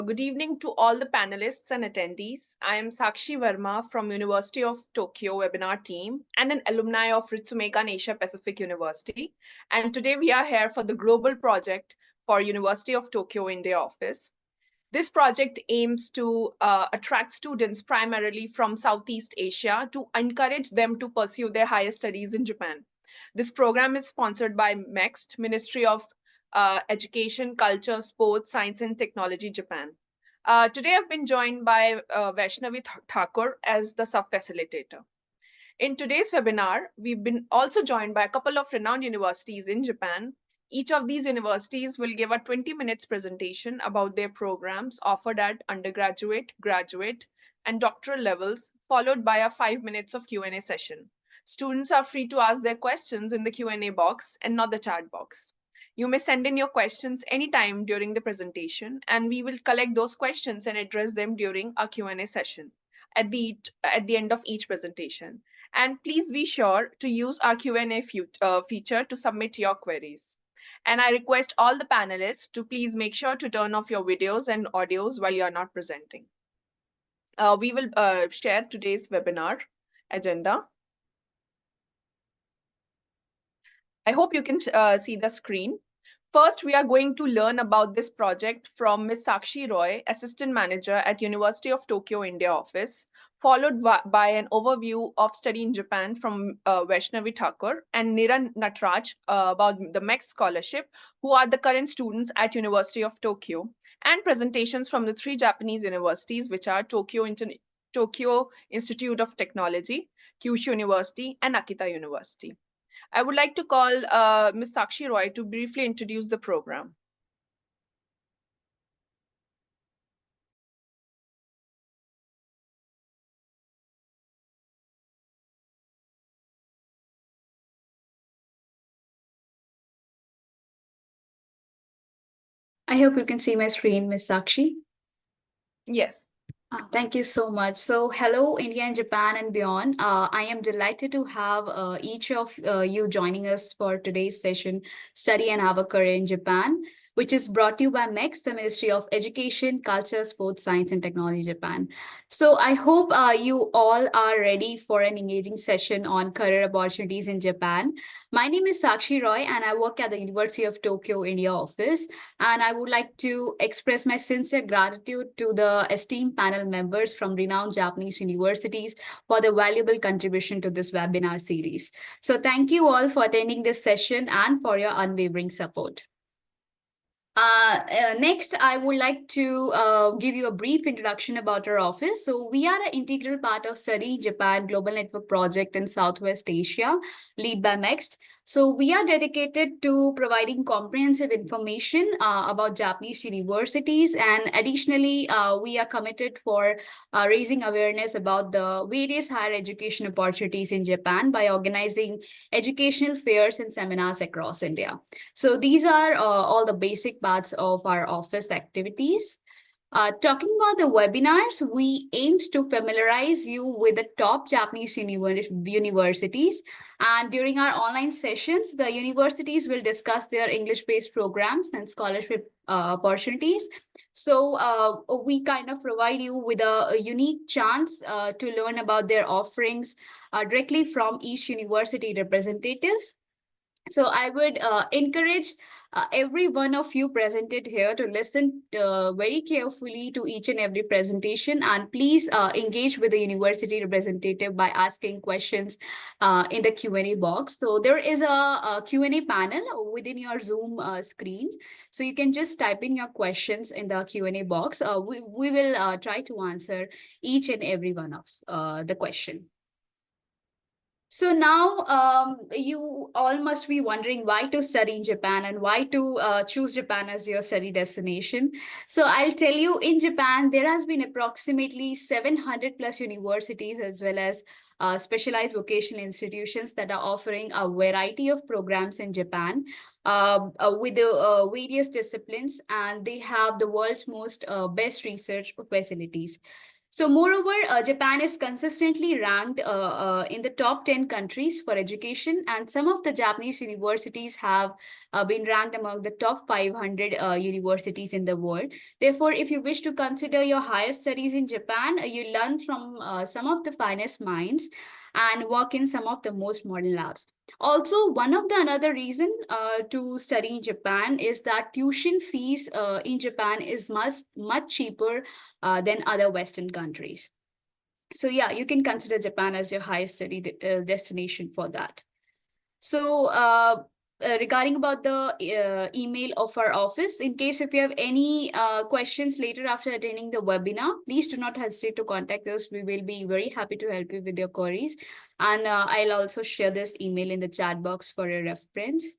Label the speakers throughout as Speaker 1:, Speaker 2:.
Speaker 1: Good evening to all the panelists and attendees. I am Sakshi Verma from University of Tokyo webinar team and an alumni of Ritsumeikan Asia Pacific University. And today we are here for the global project for University of Tokyo India office. This project aims to attract students primarily from Southeast Asia to encourage them to pursue their higher studies in Japan. This program is sponsored by MEXT, Ministry of Education, Culture, Sports, Science and Technology, Japan. Today I've been joined by Vaishnavi Thakur as the sub-facilitator. In today's webinar, we've been also joined by a couple of renowned universities in Japan. Each of these universities will give a 20 minutes presentation about their programs offered at undergraduate, graduate, and doctoral levels, followed by a 5 minutes of Q&A session. Students are free to ask their questions in the Q&A box and not the chat box. You may send in your questions anytime during the presentation, and we will collect those questions and address them during our Q&A session at the end of each presentation. And please be sure to use our Q&A feature to submit your queries. And I request all the panelists to please make sure to turn off your videos and audios while you are not presenting. We will share today's webinar agenda. I hope you can see the screen. First, we are going to learn about this project from Ms. Sakshi Roy, Assistant Manager at University of Tokyo India office, followed by an overview of study in Japan from Vaishnavi Thakur and Niran Natraj about the MEX scholarship, who are the current students at University of Tokyo, and presentations from the three Japanese universities, which are Tokyo Institute of Technology, Kyushu University, and Akita University. I would like to call Ms. Sakshi Roy to briefly introduce the program.
Speaker 2: I hope you can see my screen, Ms. Sakshi.
Speaker 1: Yes.
Speaker 2: Thank you so much. So hello, India and Japan and beyond. I am delighted to have each of you joining us for today's session, Study and Have a Career in Japan, which is brought to you by MEX, the Ministry of Education, Culture, Sports, Science and Technology, Japan. So I hope you all are ready for an engaging session on career opportunities in Japan. My name is Sakshi Roy and I work at the University of Tokyo, India office. And I would like to express my sincere gratitude to the esteemed panel members from renowned Japanese universities for the valuable contribution to this webinar series. So thank you all for attending this session and for your unwavering support. Next, I would like to give you a brief introduction about our office. So we are an integral part of Study Japan Global Network Project in Southwest Asia, led by MEXT. So we are dedicated to providing comprehensive information about Japanese universities. And additionally, we are committed for raising awareness about the various higher education opportunities in Japan by organizing educational fairs and seminars across India. So these are all the basic parts of our office activities. Talking about the webinars, we aim to familiarize you with the top Japanese universities. And during our online sessions, the universities will discuss their English-based programs and scholarship opportunities. So we kind of provide you with a unique chance to learn about their offerings directly from each university representatives. So I would encourage every one of you presented here to listen very carefully to each and every presentation, and please engage with the university representative by asking questions in the Q&A box. So there is a Q&A panel within your Zoom screen. So you can just type in your questions in the Q&A box. We will try to answer each and every one of the question. So now you all must be wondering why to study in Japan and why to choose Japan as your study destination. So I'll tell you, in Japan, there has been approximately 700 plus universities as well as specialized vocational institutions that are offering a variety of programs in Japan with the various disciplines, and they have the world's most best research facilities. So moreover, Japan is consistently ranked in the top 10 countries for education, and some of the Japanese universities have been ranked among the top 500 universities in the world. Therefore, if you wish to consider your higher studies in Japan, you learn from some of the finest minds and work in some of the most modern labs. Also, one of the another reason to study in Japan is that tuition fees in Japan is much cheaper than other Western countries. So yeah, you can consider Japan as your highest study destination for that. So regarding about the email of our office, in case if you have any questions later after attending the webinar, please do not hesitate to contact us. We will be very happy to help you with your queries. And I'll also share this email in the chat box for your reference.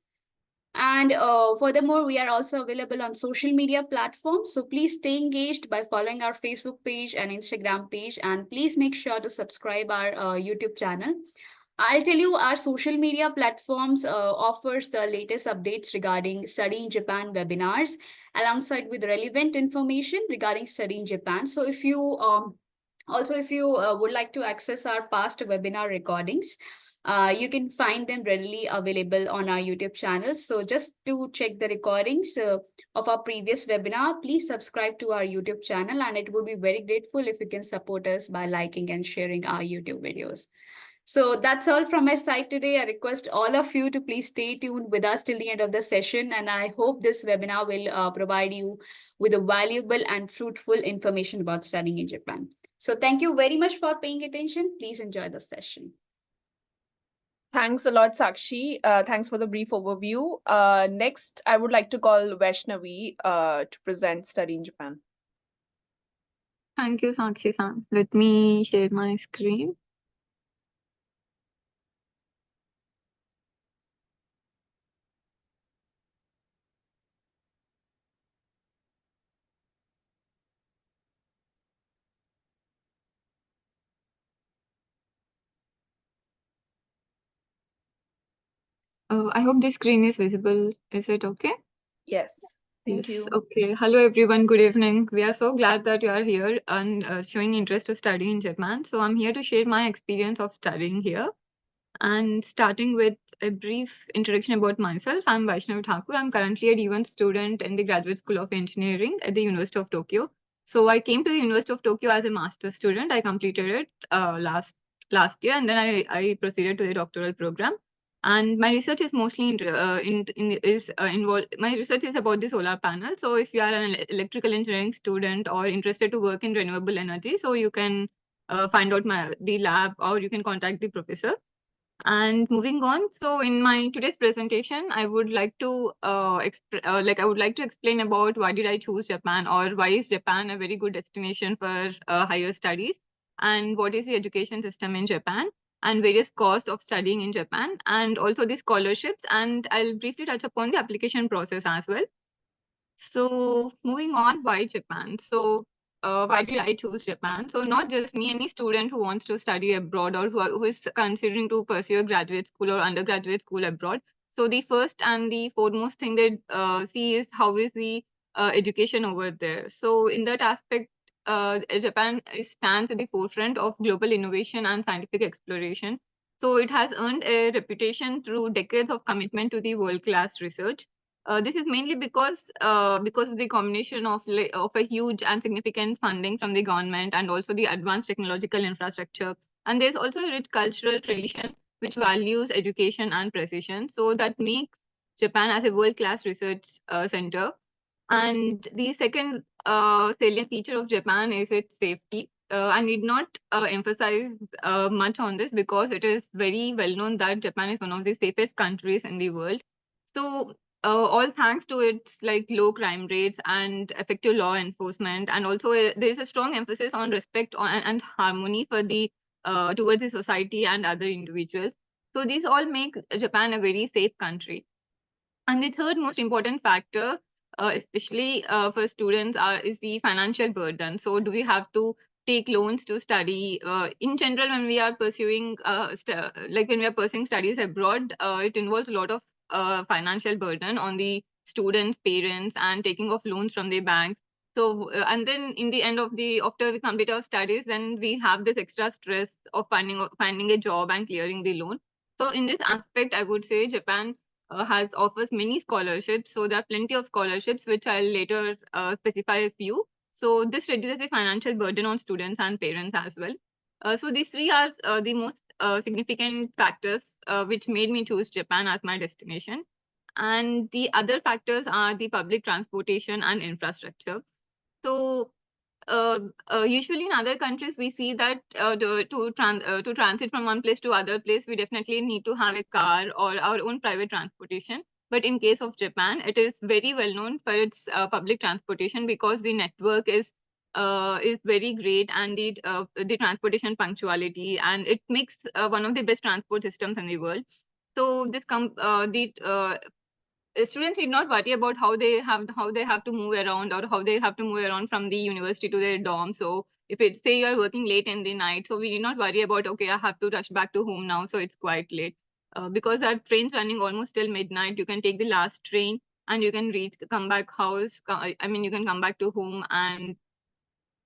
Speaker 2: And furthermore, we are also available on social media platforms. So please stay engaged by following our Facebook page and Instagram page. And please make sure to subscribe our YouTube channel. I'll tell you, our social media platforms offers the latest updates regarding study in Japan webinars, alongside with relevant information regarding study in Japan. So if you if you would like to access our past webinar recordings, you can find them readily available on our YouTube channel. So just to check the recordings of our previous webinar, please subscribe to our YouTube channel, and it would be very grateful if you can support us by liking and sharing our YouTube videos. So that's all from my side today. I request all of you to please stay tuned with us till the end of the session. And I hope this webinar will provide you with a valuable and fruitful information about studying in Japan. So thank you very much for paying attention. Please enjoy the session.
Speaker 1: Thanks a lot, Sakshi. Thanks for the brief overview. Next, I would like to call Vaishnavi to present Study in Japan.
Speaker 3: Thank you, Sakshi-san. Let me share my screen. I hope the screen is visible. Is it okay?
Speaker 1: Yes. Thank you.
Speaker 3: Okay. Hello, everyone. Good evening. We are so glad that you are here and showing interest to study in Japan. So I'm here to share my experience of studying here. And starting with a brief introduction about myself, I'm Vaishnavi Thakur. I'm currently a D1 student in the Graduate School of Engineering at the University of Tokyo. So I came to the University of Tokyo as a master's student. I completed it last year, and then I proceeded to the doctoral program. And my research is mostly involved. My research is about the solar panel. So if you are an electrical engineering student or interested to work in renewable energy, so you can find out the lab, or you can contact the professor. And moving on, so in my today's presentation, I would like to explain about why did I choose Japan, or why is Japan a very good destination for higher studies, and what is the education system in Japan, and various costs of studying in Japan, and also the scholarships, and I'll briefly touch upon the application process as well. So moving on, why Japan? So why did I choose Japan? So not just me, any student who wants to study abroad, or who is considering to pursue a graduate school or undergraduate school abroad. So the first and the foremost thing they see is how is the education over there. So in that aspect, Japan stands at the forefront of global innovation and scientific exploration. So it has earned a reputation through decades of commitment to the world-class research. This is mainly because of the combination of a huge and significant funding from the government, and also the advanced technological infrastructure. And there's also a rich cultural tradition which values education and precision. So that makes Japan as a world-class research center. And the second salient feature of Japan is its safety. I need not emphasize much on this, because it is very well known that Japan is one of the safest countries in the world. So all thanks to its low crime rates and effective law enforcement, and also there is a strong emphasis on respect and harmony for the towards the society and other individuals. So these all make Japan a very safe country. And the third most important factor, especially for students, is the financial burden. So do we have to take loans to study? In general, when we are pursuing, when we are pursuing studies abroad, it involves a lot of financial burden on the students' parents, and taking of loans from the banks. So, and then in the end of after we complete our studies, then we have this extra stress of finding a job and clearing the loan. So in this aspect, I would say Japan has offers many scholarships. So there are plenty of scholarships, which I'll later specify a few. So this reduces the financial burden on students and parents as well. So these three are the most significant factors which made me choose Japan as my destination. And the other factors are the public transportation and infrastructure. So usually in other countries, we see that to transit from one place to other place, we definitely need to have a car or our own private transportation. But in case of Japan, it is very well known for its public transportation because the network is very great, and the transportation punctuality, and it makes one of the best transport systems in the world. So the students need not worry about how they have to move around, or how they have to move around from the university to their dorm. So if it say you are working late in the night, so we need not worry about, okay, I have to rush back to home now, so it's quite late, because that train's running almost till midnight. You can take the last train and you can come back house. I mean, you can come back to home and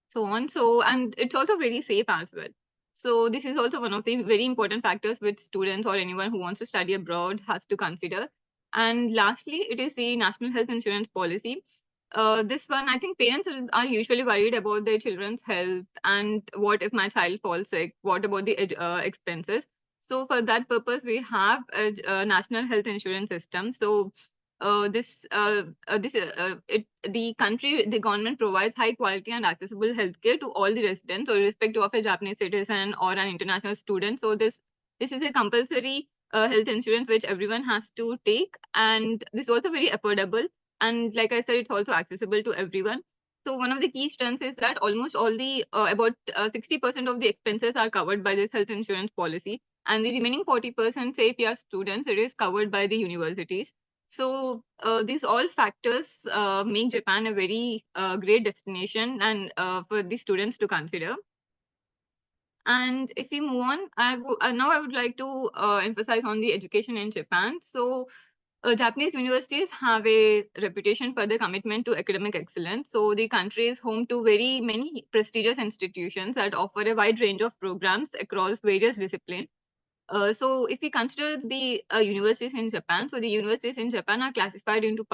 Speaker 3: so on. So, and it's also very safe as well. So this is also one of the very important factors which students or anyone who wants to study abroad has to consider. And lastly, it is the national health insurance policy. This one, I think parents are usually worried about their children's health, and what if my child falls sick? What about the expenses? So for that purpose, we have a national health insurance system. So the government provides high quality and accessible healthcare to all the residents, so irrespective of a Japanese citizen or an international student. So this is a compulsory health insurance which everyone has to take, and this is also very affordable. And like I said, it's also accessible to everyone. So one of the key strengths is that almost all the about 60% of the expenses are covered by this health insurance policy, and the remaining 40%, say if you are students, it is covered by the universities. So these all factors make Japan a very great destination, and for the students to consider. And if we move on, now I would like to emphasize on the education in Japan. So Japanese universities have a reputation for their commitment to academic excellence. So the country is home to very many prestigious institutions that offer a wide range of programs across various disciplines. So if we consider the universities in Japan, so the universities in Japan are classified into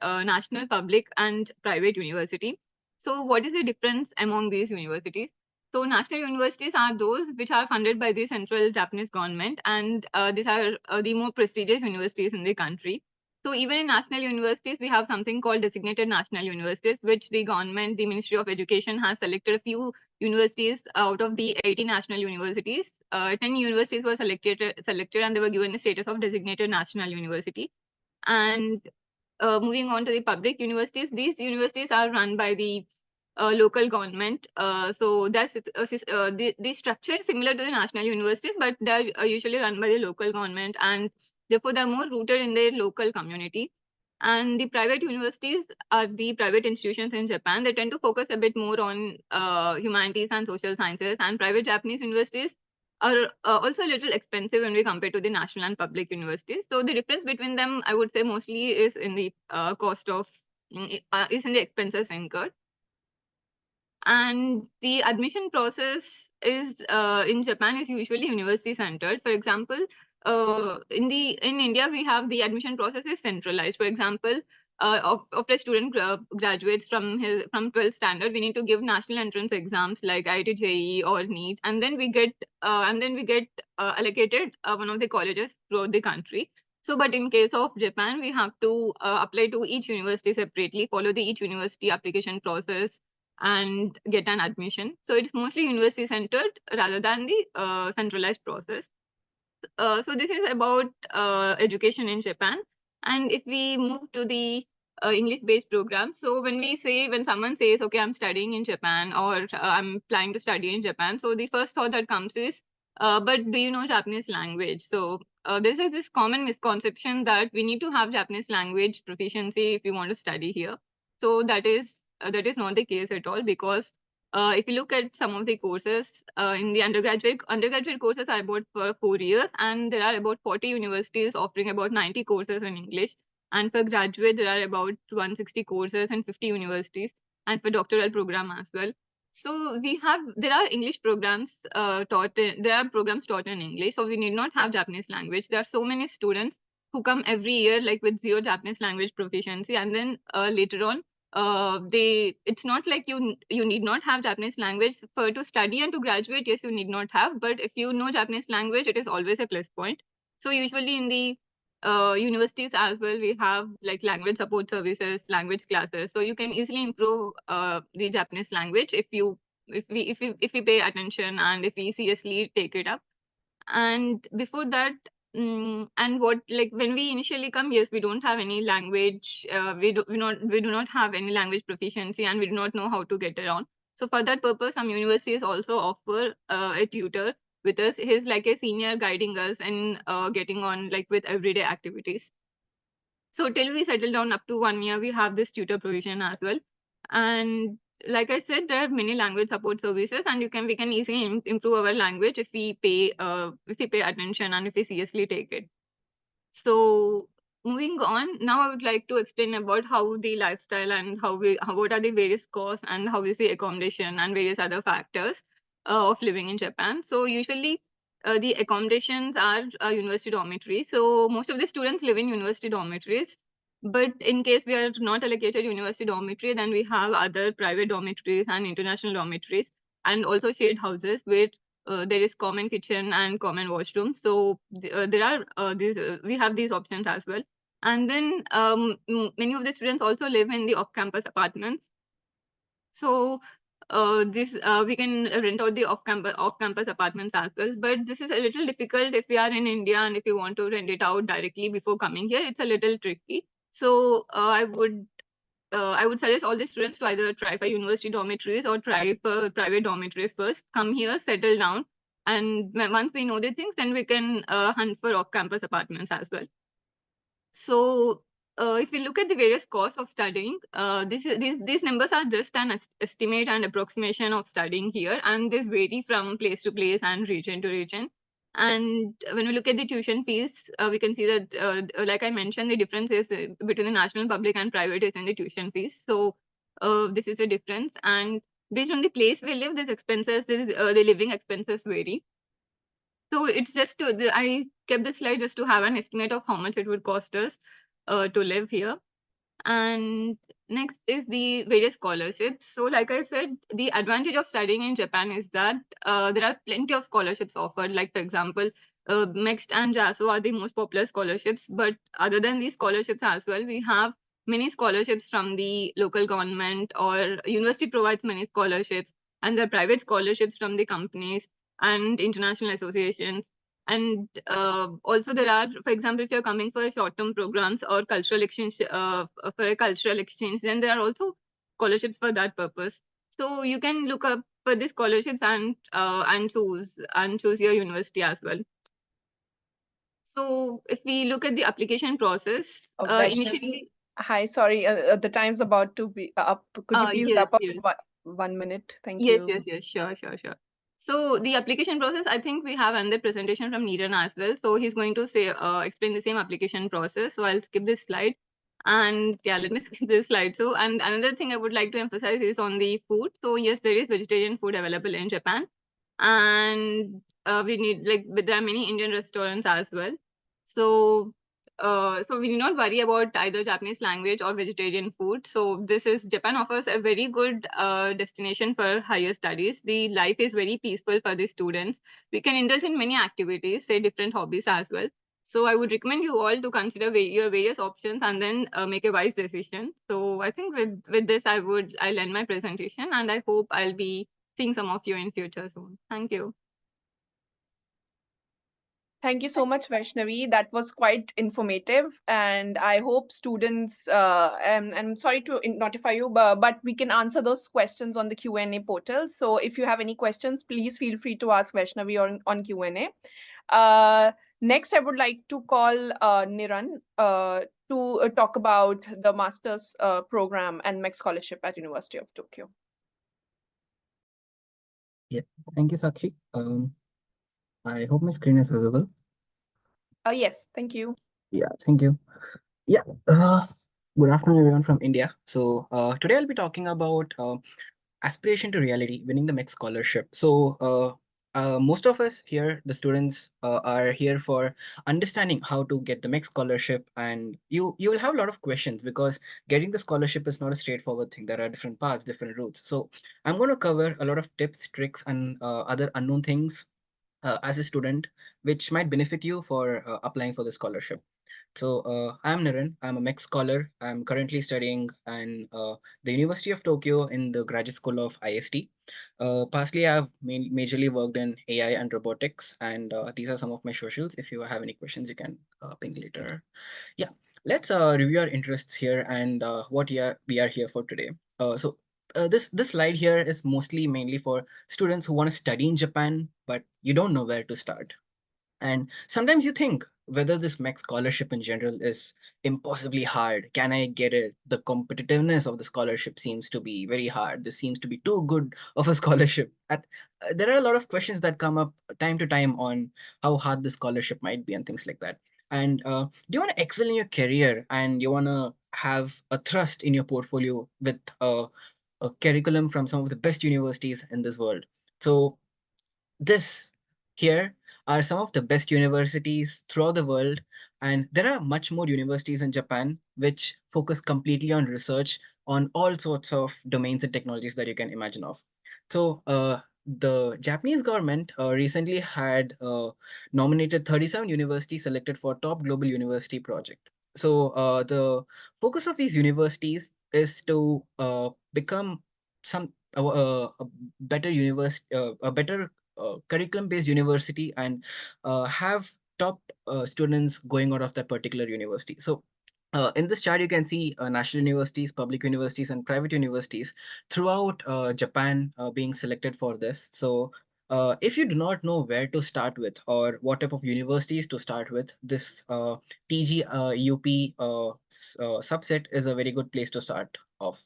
Speaker 3: national public and private university. So what is the difference among these universities? So national universities are those which are funded by the central Japanese government, and these are the more prestigious universities in the country. So even in national universities, we have something called designated national universities, which the government, the Ministry of Education, has selected a few universities out of the 80 national universities. 10 universities were selected, and they were given the status of designated national university. And moving on to the public universities, these universities are run by the local government. So the structure is similar to the national universities, but they're usually run by the local government, and therefore they're more rooted in their local community. And the private universities are the private institutions in Japan. They tend to focus a bit more on humanities and social sciences. And private Japanese universities are also a little expensive when we compare to the national and public universities. So the difference between them, I would say, mostly is in the is in the expenses incurred. And the admission process is in Japan is usually university centered. For example, in India we have the admission process is centralized. For example, of a student graduates from 12th standard, we need to give national entrance exams like IIT JEE or NEET, and then we get allocated one of the colleges throughout the country. So, but in case of Japan, we have to apply to each university separately, follow the each university application process, and get an admission. So it's mostly university centered rather than the centralized process. So this is about education in Japan. And if we move to the English-based program, so when someone says, okay, I'm studying in Japan, or I'm planning to study in Japan, so the first thought that comes is, but do you know Japanese language? So there's this common misconception that we need to have Japanese language proficiency if you want to study here. So that is not the case at all, because if you look at some of the courses in the undergraduate courses are about for 4 years, and there are about 40 universities offering about 90 courses in English. And for graduate, there are about 160 courses and 50 universities. and for doctoral program as well. So there are English programs there are programs taught in English, so we need not have Japanese language. There are so many students who come every year like with zero Japanese language proficiency, and then later on it's not like you need not have Japanese language for to study and to graduate. Yes, you need not have, but if you know Japanese language, it is always a plus point. So usually in the universities as well, we have like language support services, language classes, so you can easily improve the Japanese language if we pay attention and if we seriously take it up. And before that, and what, like when we initially come, yes, we don't have any language, we do not have any language proficiency, and we do not know how to get around. So for that purpose, some universities also offer a tutor with us. He's like a senior guiding us and getting on like with everyday activities. So till we settle down up to 1 year, we have this tutor provision as well. And like I said, there are many language support services, and we can easily improve our language if we pay attention and if we seriously take it. So moving on, now I would like to explain about how the lifestyle and what are the various costs and how is the accommodation and various other factors of living in Japan. So usually the accommodations are university dormitories. So most of the students live in university dormitories. But in case we are not allocated university dormitory, then we have other private dormitories and international dormitories, and also shared houses where there is common kitchen and common washroom. So we have these options as well. And then many of the students also live in the off-campus apartments. So we can rent out the off-campus apartments as well. But this is a little difficult if we are in India and if we want to rent it out directly before coming here. It's a little tricky. So I would suggest all the students to either try for university dormitories or try for private dormitories first. Come here, settle down, and once we know the things, then we can hunt for off-campus apartments as well. So if we look at the various costs of studying, these numbers are just an estimate and approximation of studying here, and this vary from place to place and region to region. And when we look at the tuition fees, we can see that, like I mentioned, the difference is between the national, public, and private is in the tuition fees. So this is a difference. And based on the place we live, the living expenses vary. So it's just I kept this slide just to have an estimate of how much it would cost us to live here. And next is the various scholarships. So like I said, the advantage of studying in Japan is that there are plenty of scholarships offered. Like for example, MEXT and JASO are the most popular scholarships. But other than these scholarships as well, we have many scholarships from the local government, or university provides many scholarships, and there are private scholarships from the companies and international associations. And also there are, for example, if you're coming for short-term programs or cultural exchange, for a cultural exchange, then there are also scholarships for that purpose. So you can look up for the scholarships and choose your university as well. So if we look at the application process,
Speaker 1: Vaishnavi,
Speaker 3: initially.
Speaker 1: hi, sorry, the time's about to be up. Could you please wrap
Speaker 3: Yes,
Speaker 1: up in
Speaker 3: yes.
Speaker 1: 1 minute? Thank
Speaker 3: Yes,
Speaker 1: you.
Speaker 3: yes, sure. So the application process, I think we have another presentation from Neeran as well. So he's going to say explain the same application process. So I'll skip this slide. And yeah, let me skip this slide. So, and another thing I would like to emphasize is on the food. So yes, there is vegetarian food available in Japan. And there are many Indian restaurants as well. So so we need not worry about either Japanese language or vegetarian food. So Japan offers a very good destination for higher studies. The life is very peaceful for the students. We can indulge in many activities, say different hobbies as well. So I would recommend you all to consider your various options and then make a wise decision. So I think with this, I'll end my presentation, and I hope I'll be seeing some of you in future soon. Thank you.
Speaker 1: Thank you so much, Vaishnavi. That was quite informative, and I hope students. And I'm sorry to notify you, but we can answer those questions on the Q&A portal. So if you have any questions, please feel free to ask Vaishnavi on Q&A. Next, I would like to call Niran to talk about the master's program and MEC scholarship at University of Tokyo.
Speaker 4: Yeah, thank you, Sakshi. I hope my screen is visible.
Speaker 1: Yes, thank you.
Speaker 4: Yeah, thank you. Yeah, Good afternoon, everyone from India. Today I'll be talking about aspiration to reality, winning the MEC scholarship. Most of us here, the students, are here for understanding how to get the MEC scholarship, and you will have a lot of questions because getting the scholarship is not a straightforward thing. There are different paths, different routes. So I'm going to cover a lot of tips, tricks, and other unknown things as a student, which might benefit you for applying for the scholarship. I'm Niran. I'm a MEC scholar. I'm currently studying in the University of Tokyo in the Graduate School of IST. Pastly, I've majorly worked in AI and robotics, and these are some of my socials. If you have any questions, you can ping later. Yeah, let's review our interests here and what we are here for today. This slide here is mostly mainly for students who want to study in Japan, but you don't know where to start. And sometimes you think whether this MEC scholarship in general is impossibly hard. Can I get it? The competitiveness of the scholarship seems to be very hard. This seems to be too good of a scholarship. There are a lot of questions that come up time to time on how hard the scholarship might be and things like that. And do you want to excel in your career and you want to have a thrust in your portfolio with a curriculum from some of the best universities in this world? So this here are some of the best universities throughout the world, and there are much more universities in Japan which focus completely on research on all sorts of domains and technologies that you can imagine of. The Japanese government recently had nominated 37 universities selected for top global university project. The focus of these universities is to become some a better a better curriculum-based university and have top students going out of that particular university. In this chart, you can see national universities, public universities, and private universities throughout Japan being selected for this. If you do not know where to start with or what type of universities to start with, this TG UP subset is a very good place to start off.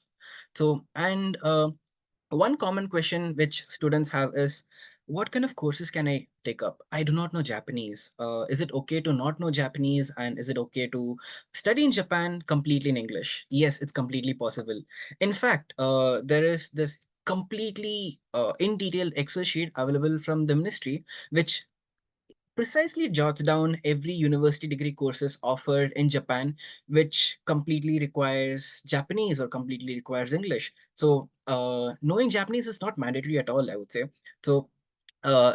Speaker 4: One common question which students have is, what kind of courses can I take up? I do not know Japanese. Is it okay to not know Japanese? And is it okay to study in Japan completely in English? Yes, it's completely possible. In fact, there is this completely in detail Excel sheet available from the ministry, which precisely jots down every university degree courses offered in Japan, which completely requires Japanese or completely requires English. Knowing Japanese is not mandatory at all, I would say.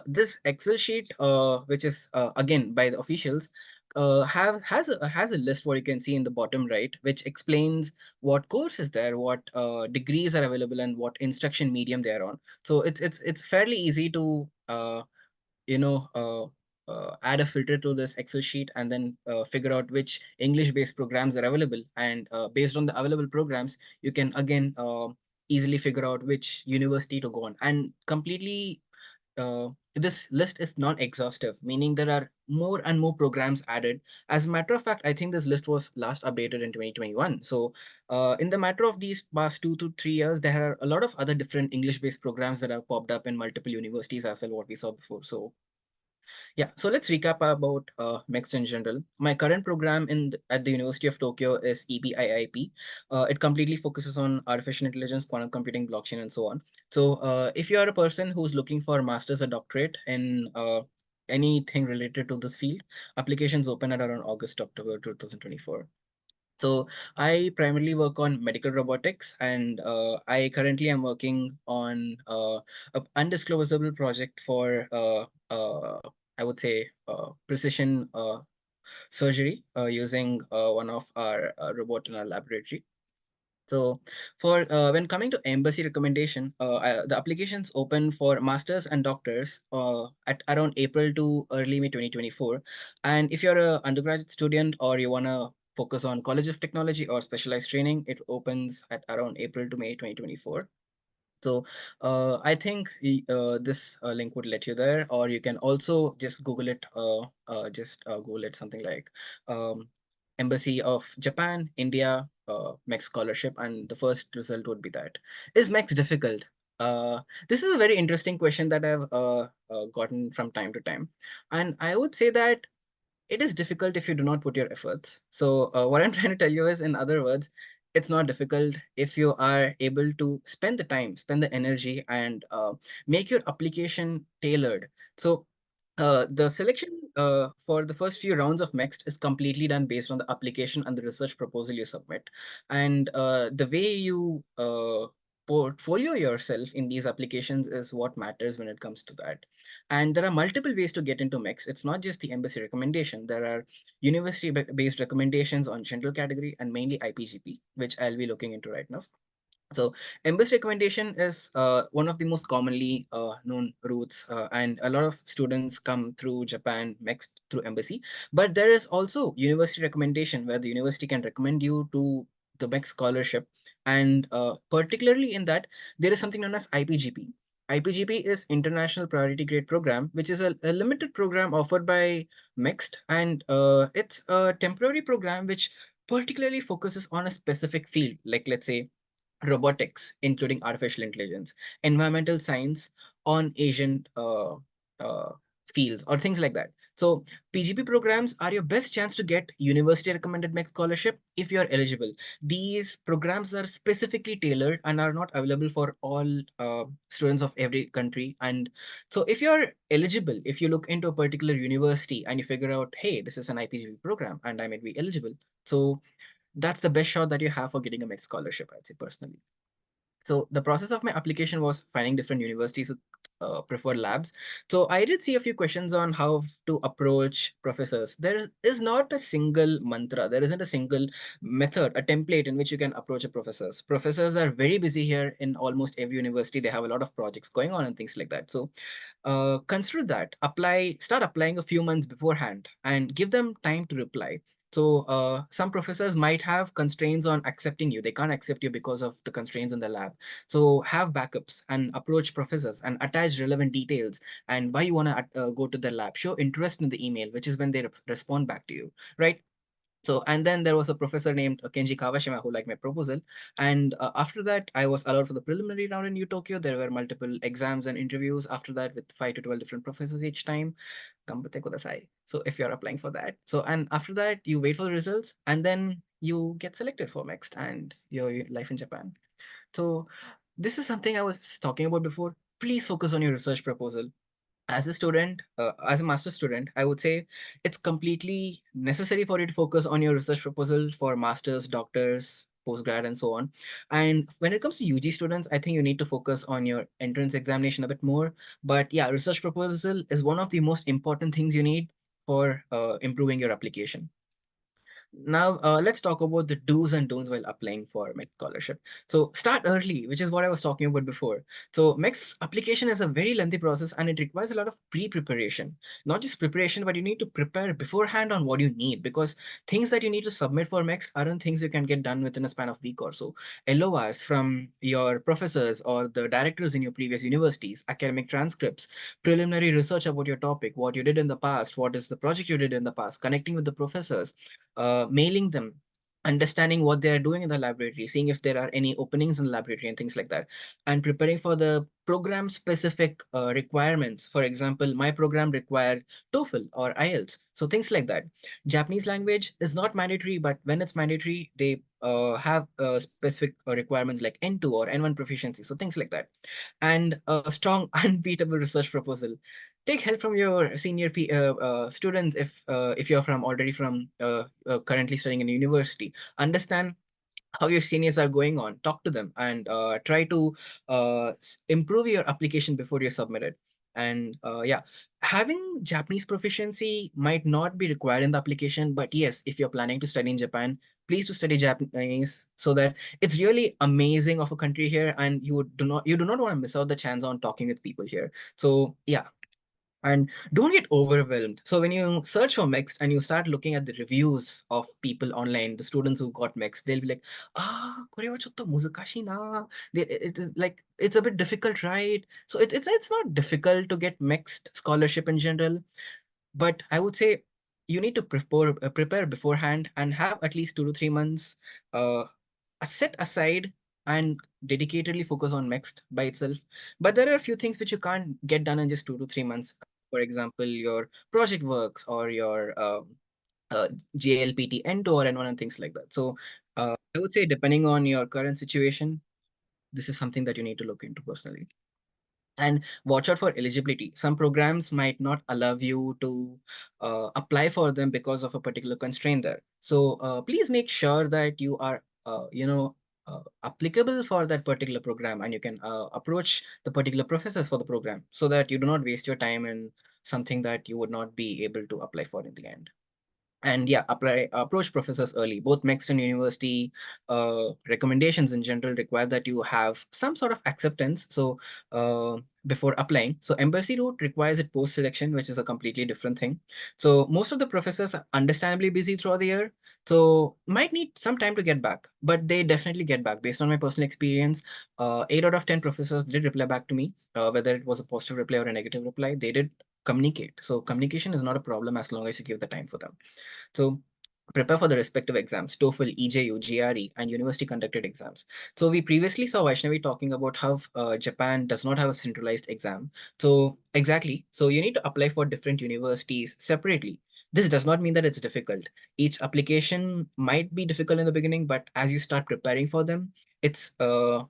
Speaker 4: This Excel sheet, which is again by the officials, has a list what you can see in the bottom right, which explains what course is there, what degrees are available, and what instruction medium they are on. So it's fairly easy to you know add a filter to this Excel sheet and then figure out which English-based programs are available. And based on the available programs, you can again easily figure out which university to go on. And completely, this list is not exhaustive, meaning there are more and more programs added. As a matter of fact, I think this list was last updated in 2021. In the matter of these past 2 to 3 years, there are a lot of other different English-based programs that have popped up in multiple universities as well, what we saw before. So let's recap about MEX in general. My current program at the University of Tokyo is EPIIP. It completely focuses on artificial intelligence, quantum computing, blockchain, and so on. If you are a person who's looking for a master's or doctorate in anything related to this field, applications open at around August, October 2024. So I primarily work on medical robotics, and I currently am working on an undisclosable project for I would say precision surgery using one of our robot in our laboratory. So for when coming to embassy recommendation, the applications open for masters and doctors at around April to early May 2024. And if you're a undergraduate student or you want to focus on College of Technology or specialized training, it opens at around April to May 2024. I think this link would let you there, or you can also just Google it. Google it something like um, Embassy of Japan, India, MEX scholarship, and the first result would be that. Is MEX difficult? This is a very interesting question that I've gotten from time to time, and I would say that it is difficult if you do not put your efforts. So, what I'm trying to tell you is, in other words, it's not difficult if you are able to spend the time, spend the energy, and make your application tailored. So, the selection for the first few rounds of Next is completely done based on the application and the research proposal you submit. And the way you portfolio yourself in these applications is what matters when it comes to that. And there are multiple ways to get into MEX. It's not just the embassy recommendation. There are university-based recommendations on general category and mainly IPGP, which I'll be looking into right now. So embassy recommendation is one of the most commonly known routes, and a lot of students come through Japan next through embassy. But there is also university recommendation where the university can recommend you to the MEX scholarship, and particularly in that there is something known as IPGP. IPGP is International Priority Grade Program, which is a limited program offered by MEXT, and it's a temporary program which particularly focuses on a specific field, like let's say robotics, including artificial intelligence, environmental science on Asian fields or things like that. So PGP programs are your best chance to get university recommended MEC scholarship if you are eligible. These programs are specifically tailored and are not available for all students of every country. And so if you're eligible, if you look into a particular university and you figure out, hey, this is an IPGP program and I might be eligible. So that's the best shot that you have for getting a MEC scholarship, I'd say personally. So the process of my application was finding different universities who prefer labs. So I did see a few questions on how to approach professors. There is not a single mantra. There isn't a single method, a template in which you can approach a professors. Professors are very busy here in almost every university. They have a lot of projects going on and things like that. So consider that, start applying a few months beforehand and give them time to reply. So some professors might have constraints on accepting you. They can't accept you because of the constraints in the lab. So have backups and approach professors and attach relevant details and why you want to go to the lab. Show interest in the email, which is when they respond back to you, right? So, and then there was a professor named Kenji Kawashima who liked my proposal. And after that, I was allowed for the preliminary round in U Tokyo. There were multiple exams and interviews after that with 5 to 12 different professors each time. Gambate kudasai. So if you're applying for that. So, and after that, you wait for the results and then you get selected for next and your life in Japan. So this is something I was talking about before. Please focus on your research proposal. As a student, as a master student, I would say it's completely necessary for you to focus on your research proposal for masters, doctors, postgrad, and so on. And when it comes to UG students, I think you need to focus on your entrance examination a bit more. But yeah, research proposal is one of the most important things you need for improving your application. Now, let's talk about the do's and don'ts while applying for MEC scholarship. So start early, which is what I was talking about before. So MEC's application is a very lengthy process and it requires a lot of pre-preparation. Not just preparation, but you need to prepare beforehand on what you need, because things that you need to submit for MECs aren't things you can get done within a span of week or so. LORs from your professors or the directors in your previous universities, academic transcripts, preliminary research about your topic, what you did in the past, what is the project you did in the past, connecting with the professors, mailing them, understanding what they are doing in the laboratory, seeing if there are any openings in the laboratory and things like that, and preparing for the program specific requirements. For example, my program required TOEFL or IELTS, so things like that. Japanese language is not mandatory, but when it's mandatory, they have specific requirements like N2 or N1 proficiency, so things like that. And a strong, unbeatable research proposal. Take help from your senior students if you're from already from currently studying in a university. Understand how your seniors are going on, talk to them, and try to improve your application before you submit it. And yeah, having Japanese proficiency might not be required in the application, but yes, if you're planning to study in Japan, please to study Japanese, so that it's really amazing of a country here, and you do not want to miss out the chance on talking with people here. So yeah, and don't get overwhelmed. So when you search for mixed and you start looking at the reviews of people online, the students who got mixed, they'll be like, kore wa chotto muzakashi na. It is like, it's a bit difficult, right? So it's not difficult to get mixed scholarship in general, but I would say you need to prepare beforehand and have at least 2 to 3 months uh, set aside and dedicatedly focus on mixed by itself. But there are a few things which you can't get done in just 2 to 3 months. for example, your project works or your uh, JLPT N2 or N1 and things like that. So I would say depending on your current situation, this is something that you need to look into personally. And watch out for eligibility. Some programs might not allow you to apply for them because of a particular constraint there. So please make sure that you are applicable for that particular program, and you can approach the particular professors for the program, so that you do not waste your time in something that you would not be able to apply for in the end. And yeah, approach professors early. Both mixed and university recommendations in general require that you have some sort of acceptance, so before applying. So embassy route requires it post selection, which is a completely different thing. So most of the professors are understandably busy throughout the year, so might need some time to get back, but they definitely get back. Based on my personal experience, 8 out of 10 professors did reply back to me, whether it was a positive reply or a negative reply, they did communicate. So communication is not a problem as long as you give the time for them. So prepare for the respective exams: TOEFL, EJU, GRE, and university conducted exams. So we previously saw Vaishnavi talking about how Japan does not have a centralized exam. So exactly. So you need to apply for different universities separately. This does not mean that it's difficult. Each application might be difficult in the beginning, but as you start preparing for them, it's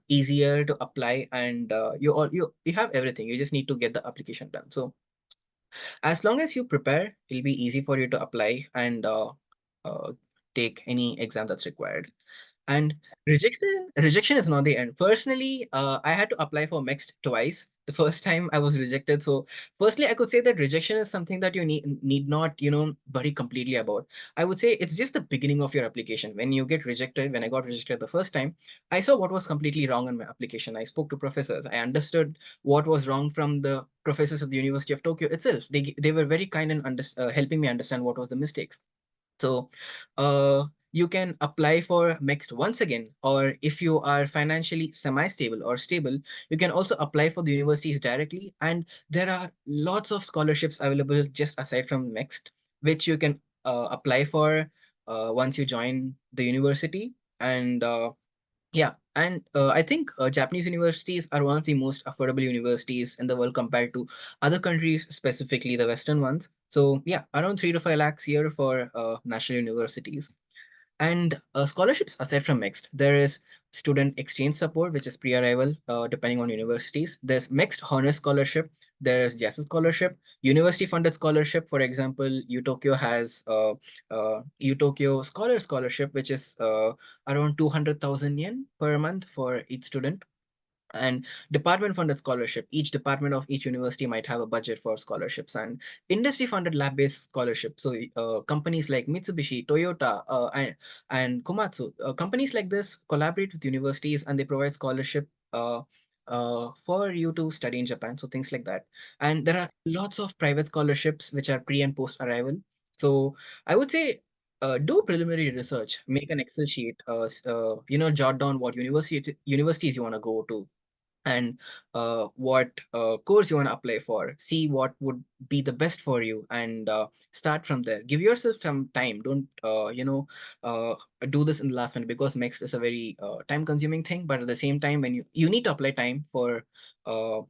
Speaker 4: easier to apply, and you have everything. You just need to get the application done. So as long as you prepare, it'll be easy for you to apply and uh, take any exam that's required. And rejection is not the end. Personally, I had to apply for mixed twice. The first time I was rejected. So firstly, I could say that rejection is something that you need not, worry completely about. I would say it's just the beginning of your application. When you get rejected, when I got rejected the first time, I saw what was completely wrong in my application. I spoke to professors. I understood what was wrong from the professors at the University of Tokyo itself. They were very kind in helping me understand what was the mistakes. So you can apply for mixed once again, or if you are financially semi-stable or stable, you can also apply for the universities directly. And there are lots of scholarships available just aside from mixed, which you can apply for once you join the university. And yeah, and I think Japanese universities are one of the most affordable universities in the world compared to other countries, specifically the Western ones. So yeah, around 3 to 5 lakhs a year for national universities. And scholarships aside from mixed, there is student exchange support, which is pre-arrival, depending on universities. There's mixed honor scholarship. There's JASA scholarship, university funded scholarship. For example, UTokyo has UTokyo scholarship, which is around 200,000 yen per month for each student. And department funded scholarship, each department of each university might have a budget for scholarships. And industry funded lab based scholarship, so companies like Mitsubishi, Toyota, and Komatsu, companies like this collaborate with universities, and they provide scholarship for you to study in Japan, so things like that. And there are lots of private scholarships which are pre and post arrival. So I would say do preliminary research, make an Excel sheet, jot down what universities you want to go to, and what course you want to apply for. See what would be the best for you, and start from there. Give yourself some time. Don't do this in the last minute, because next is a very time consuming thing. But at the same time, when you need to apply time for uh,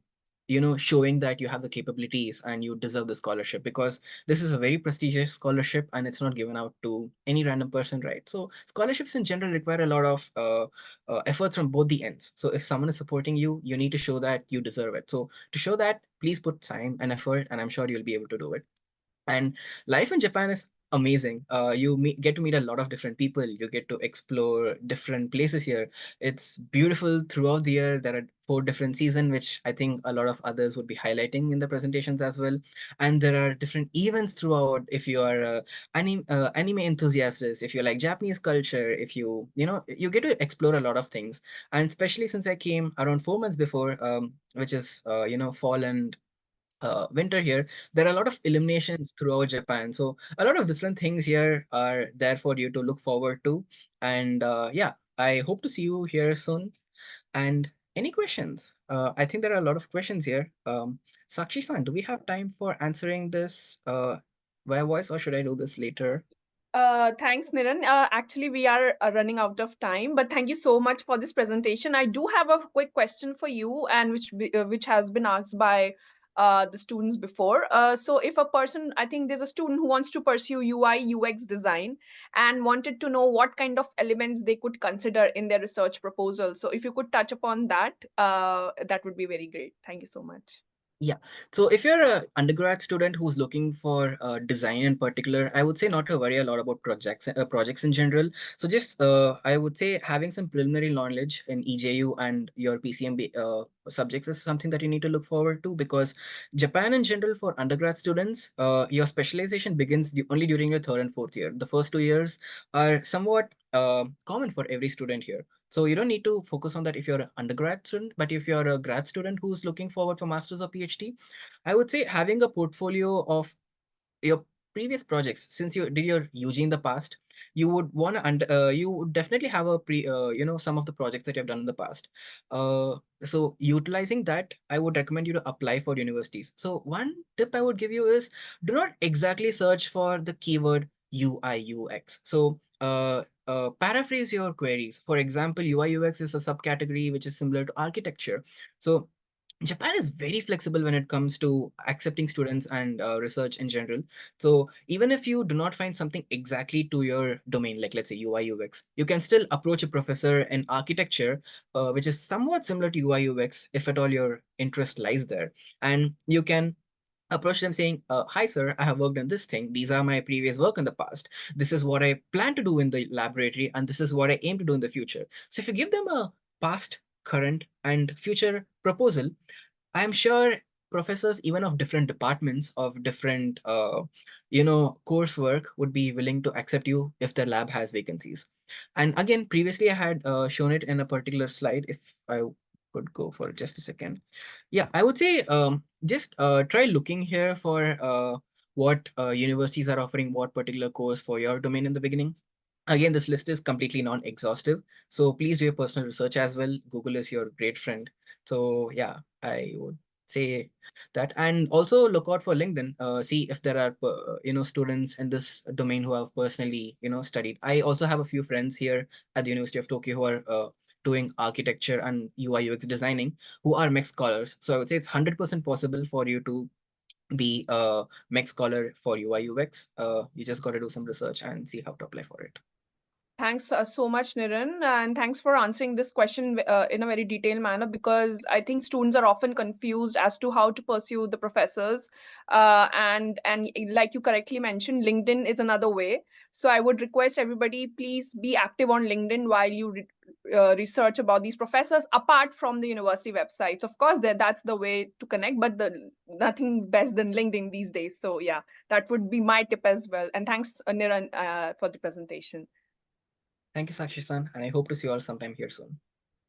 Speaker 4: showing that you have the capabilities and you deserve the scholarship, because this is a very prestigious scholarship and it's not given out to any random person, right? So scholarships in general require a lot of efforts from both the ends. So if someone is supporting you, you need to show that you deserve it. So to show that, please put time and effort, and I'm sure you'll be able to do it. And life in Japan is amazing. Get to meet a lot of different people. You get to explore different places here. It's beautiful throughout the year. There are 4 different seasons, which I think a lot of others would be highlighting in the presentations as well. And there are different events throughout. If you are anime enthusiasts, if you like Japanese culture, if you get to explore a lot of things. And especially since I came around 4 months before, which is fall and winter here, there are a lot of illuminations throughout Japan. So a lot of different things here are there for you to look forward to. And yeah, I hope to see you here soon. And any questions? I think there are a lot of questions here. Sakshi-san, do we have time for answering this via voice, or should I do this later?
Speaker 1: Thanks, Niran. Actually, we are running out of time, but thank you so much for this presentation. I do have a quick question for you, and which has been asked by the students before. So if a person, I think there's a student who wants to pursue UI UX design and wanted to know what kind of elements they could consider in their research proposal. So if you could touch upon that, that would be very great. Thank you so much.
Speaker 4: Yeah. So if you're an undergrad student who's looking for design in particular, I would say not to worry a lot about projects in general. So just I would say having some preliminary knowledge in EJU and your PCM subjects is something that you need to look forward to, because Japan in general for undergrad students, your specialization begins only during your third and fourth year. The first 2 years are somewhat common for every student here. So you don't need to focus on that if you're an undergrad student, but if you're a grad student who's looking forward for master's or PhD, I would say having a portfolio of your previous projects, since you did your UG in the past, you would want to you would definitely have a some of the projects that you have done in the past. So utilizing that, I would recommend you to apply for universities. So one tip I would give you is, do not exactly search for the keyword UI UX. So paraphrase your queries. For example, UI UX is a subcategory which is similar to architecture. So Japan is very flexible when it comes to accepting students and research in general. So even if you do not find something exactly to your domain, like let's say UI UX, you can still approach a professor in architecture, which is somewhat similar to UI UX, if at all your interest lies there. And you can approach them saying, hi sir, I have worked on this thing, these are my previous work in the past, this is what I plan to do in the laboratory, and this is what I aim to do in the future. So if you give them a past, current and future proposal, I'm sure professors, even of different departments, of different, coursework, would be willing to accept you if their lab has vacancies. And again, previously I had shown it in a particular slide. If I could go for just a second. Yeah, I would say just try looking here for what universities are offering what particular course for your domain in the beginning. Again, this list is completely non-exhaustive, so please do your personal research as well. Google is your great friend. So yeah, I would say that. And also look out for LinkedIn, see if there are students in this domain who have personally studied. I also have a few friends here at the University of Tokyo who are doing architecture and UI UX designing, who are MEC scholars. So I would say it's 100% possible for you to be a MEC scholar for UI UX. You just got to do some research and see how to apply for it.
Speaker 1: Thanks so much, Niran, and thanks for answering this question in a very detailed manner, because I think students are often confused as to how to pursue the professors. And like you correctly mentioned, LinkedIn is another way. So I would request everybody, please be active on LinkedIn while you research about these professors, apart from the university websites. Of course, that's the way to connect, but nothing best than LinkedIn these days. So yeah, that would be my tip as well. And thanks, Niran, for the presentation.
Speaker 4: Thank you, Sakshi-san, and I hope to see you all sometime here soon.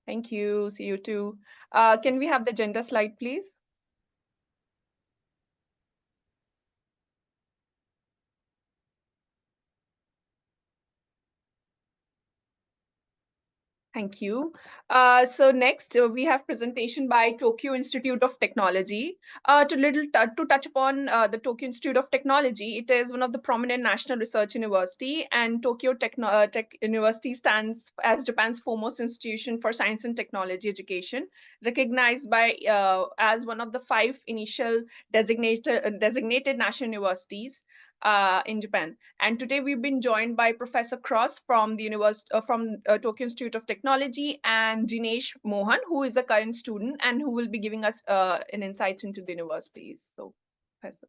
Speaker 1: Thank you. See you too. Can we have the agenda slide, please? Thank you. So next, we have presentation by Tokyo Institute of Technology. To touch upon the Tokyo Institute of Technology, it is one of the prominent national research university, and Tokyo Tech University stands as Japan's foremost institution for science and technology education, recognized by as one of the 5 initial designated national universities in Japan. And today we've been joined by Professor Cross from the Tokyo Institute of Technology, and Jinesh Mohan, who is a current student and who will be giving us an insight into the universities. So, Professor.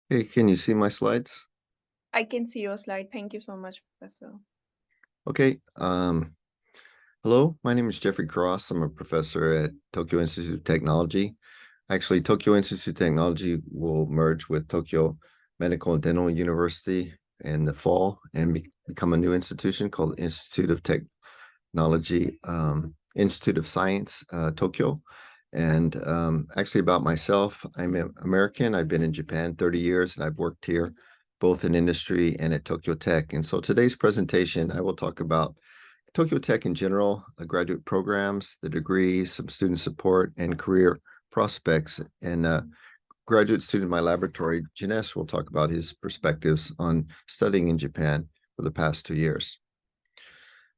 Speaker 5: Hey, can you see my slides?
Speaker 1: I can see your slide. Thank you so much, Professor.
Speaker 5: Okay. Hello, my name is Jeffrey Cross. I'm a professor at Tokyo Institute of Technology. Actually, Tokyo Institute of Technology will merge with Tokyo Medical and Dental University in the fall and become a new institution called Institute of Technology, Institute of Science, Tokyo. And actually about myself, I'm American. I've been in Japan 30 years and I've worked here both in industry and at Tokyo Tech. And so today's presentation, I will talk about Tokyo Tech in general, the graduate programs, the degrees, some student support, and career prospects. And graduate student in my laboratory, Janesh, will talk about his perspectives on studying in Japan for the past 2 years.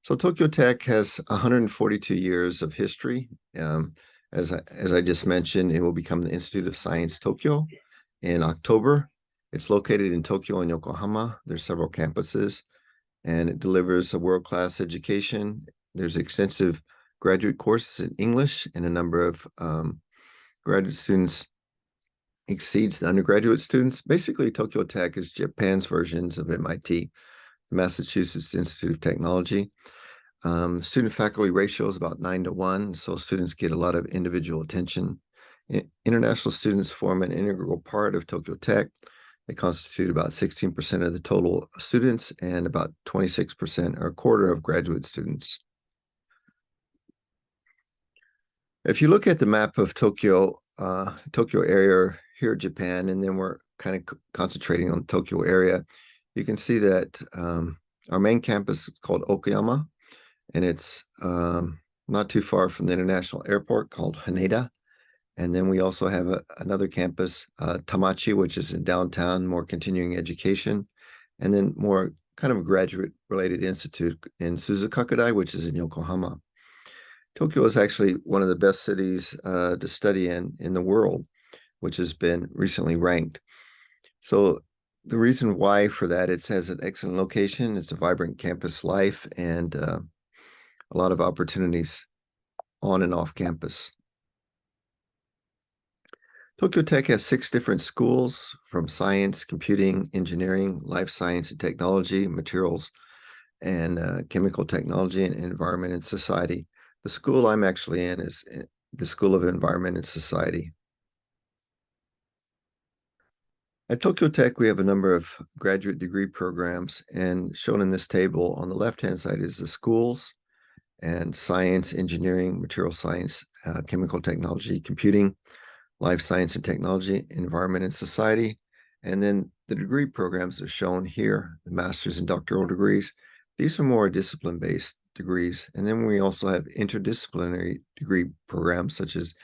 Speaker 5: So Tokyo Tech has 142 years of history. As I just mentioned, it will become the Institute of Science Tokyo in October. It's located in Tokyo and Yokohama. There's several campuses, and it delivers a world-class education. There's extensive graduate courses in English, and a number of graduate students exceeds the undergraduate students. Basically, Tokyo Tech is Japan's versions of MIT, Massachusetts Institute of Technology. Student-faculty ratio is about 9-to-1, so students get a lot of individual attention. International students form an integral part of Tokyo Tech. They constitute about 16% of the total students, and about 26% or a quarter of graduate students. If you look at the map of Tokyo area here in Japan, and then we're kind of concentrating on the Tokyo area, you can see that our main campus is called Okayama, and it's not too far from the international airport called Haneda. And then we also have another campus, Tamachi, which is in downtown, more continuing education, and then more kind of a graduate-related institute in Suzukakudai, which is in Yokohama. Tokyo is actually one of the best cities to study in the world, which has been recently ranked. So the reason why for that, it has an excellent location, it's a vibrant campus life, and a lot of opportunities on and off campus. Tokyo Tech has 6 different schools, from science, computing, engineering, life science and technology, materials, and chemical technology, and environment and society. The school I'm actually in is the School of Environment and Society. At Tokyo Tech, we have a number of graduate degree programs, and shown in this table on the left-hand side is the schools, and science, engineering, material science, chemical technology, computing, life science and technology, environment and society. And then the degree programs are shown here, the master's and doctoral degrees. These are more discipline-based degrees. And then we also have interdisciplinary degree programs such as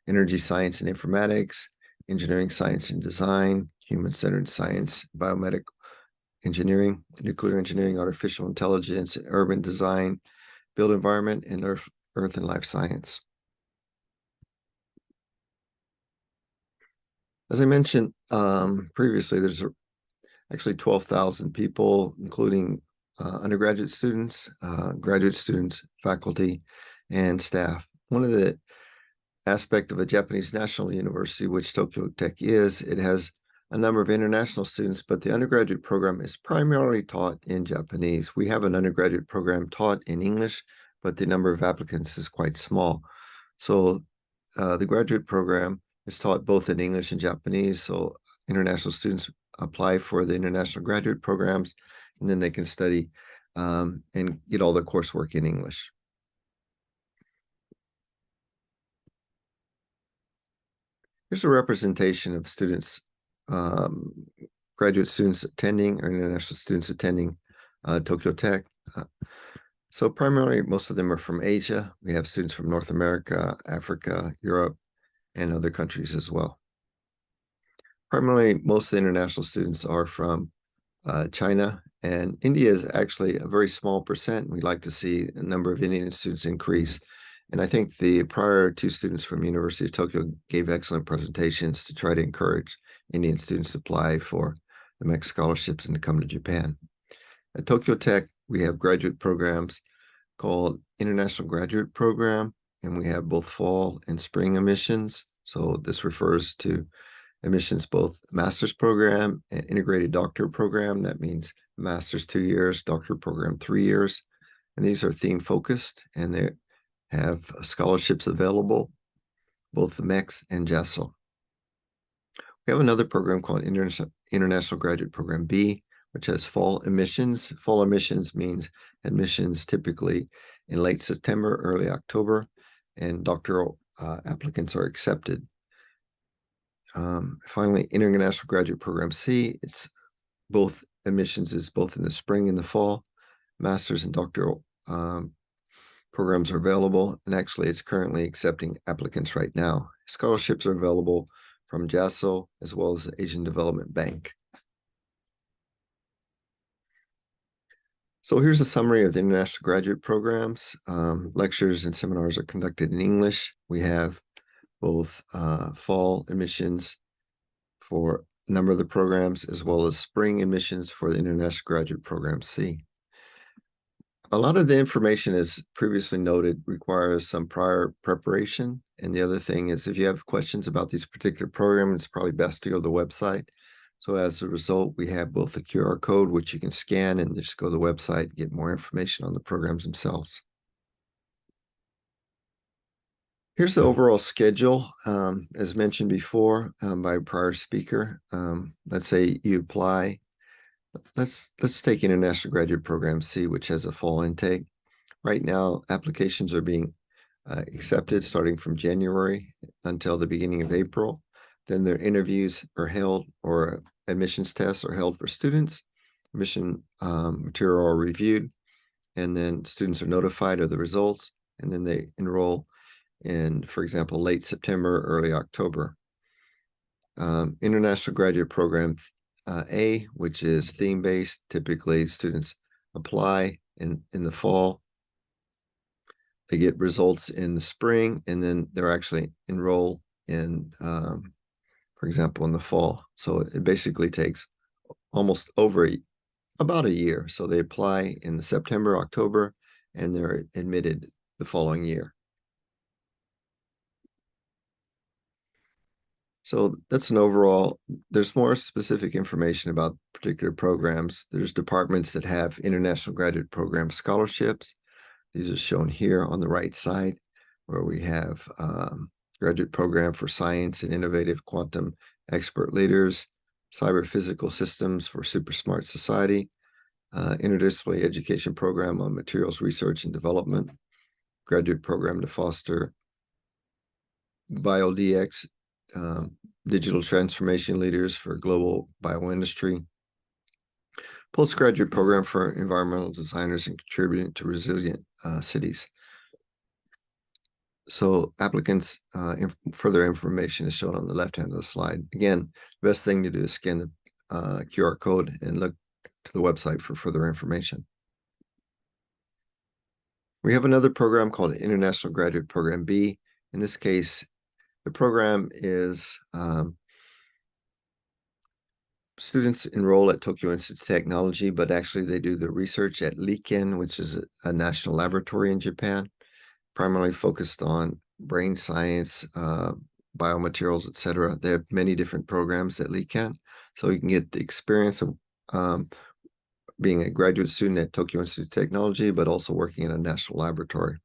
Speaker 5: energy science and informatics, engineering science and design, human-centered science, biomedical engineering, nuclear engineering, artificial intelligence, urban design, built environment, and earth and life science. As I mentioned previously, there's actually 12,000 people, including undergraduate students, graduate students, faculty, and staff. One of the aspects of a Japanese national university, which Tokyo Tech is, it has a number of international students, but the undergraduate program is primarily taught in Japanese. We have an undergraduate program taught in English, but the number of applicants is quite small. So the graduate program is taught both in English and Japanese, so international students apply for the international graduate programs, and then they can study and get all their coursework in English. Here's a representation of students, graduate students attending, or international students attending Tokyo Tech. So primarily, most of them are from Asia. We have students from North America, Africa, Europe, and other countries as well. Primarily, most of the international students are from China, and India is actually a very small percent. We'd like to see a number of Indian students increase. And I think the prior 2 students from University of Tokyo gave excellent presentations to try to encourage Indian students to apply for the MEC scholarships and to come to Japan. At Tokyo Tech, we have graduate programs called International Graduate Program, and we have both fall and spring admissions. So this refers to admissions, both master's program and integrated doctorate program. That means master's 2 years, doctorate program 3 years. And these are theme focused, and they have scholarships available, both the MEX and JASO. We have another program called International Graduate Program B, which has fall admissions. Fall admissions means admissions typically in late September, early October, and doctoral applicants are accepted. Finally, International Graduate Program C, it's both admissions is both in the spring and the fall. Master's and doctoral programs are available, and actually it's currently accepting applicants right now. Scholarships are available from JASO as well as the Asian Development Bank. So here's a summary of the international graduate programs. Lectures and seminars are conducted in English. We have both fall admissions for a number of the programs, as well as spring admissions for the International Graduate Program C. A lot of the information, as previously noted, requires some prior preparation. And the other thing is, if you have questions about these particular programs, it's probably best to go to the website. So as a result, we have both a QR code, which you can scan and just go to the website and get more information on the programs themselves. Here's the overall schedule, as mentioned before by a prior speaker. Let's say you apply. Let's take International Graduate Program C, which has a fall intake. Right now, applications are being accepted starting from January until the beginning of April. Then their interviews are held, or admissions tests are held for students. Admission material are reviewed, and then students are notified of the results, and then they enroll in, for example, late September, early October. International Graduate Program A, which is theme-based. Typically, students apply in the fall. They get results in the spring, and then they're actually enroll in, for example, in the fall. So it basically takes almost about a year. So they apply in the September, October, and they're admitted the following year. So that's an overall. There's more specific information about particular programs. There's departments that have International Graduate Program scholarships. These are shown here on the right side, where we have graduate program for science and innovative quantum expert leaders, cyber physical systems for super smart society, interdisciplinary education program on materials research and development, graduate program to foster BioDX, digital transformation leaders for global bioindustry, postgraduate program for environmental designers and contributing to resilient cities. So applicants, further information is shown on the left hand of the slide. Again, the best thing to do is scan the QR code and look to the website for further information. We have another program called International Graduate Program B. In this case, the program is students enroll at Tokyo Institute of Technology, but actually they do the research at Liken, which is a national laboratory in Japan, primarily focused on brain science, biomaterials, etc. They have many different programs at Liken, so you can get the experience of being a graduate student at Tokyo Institute of Technology, but also working in a national laboratory.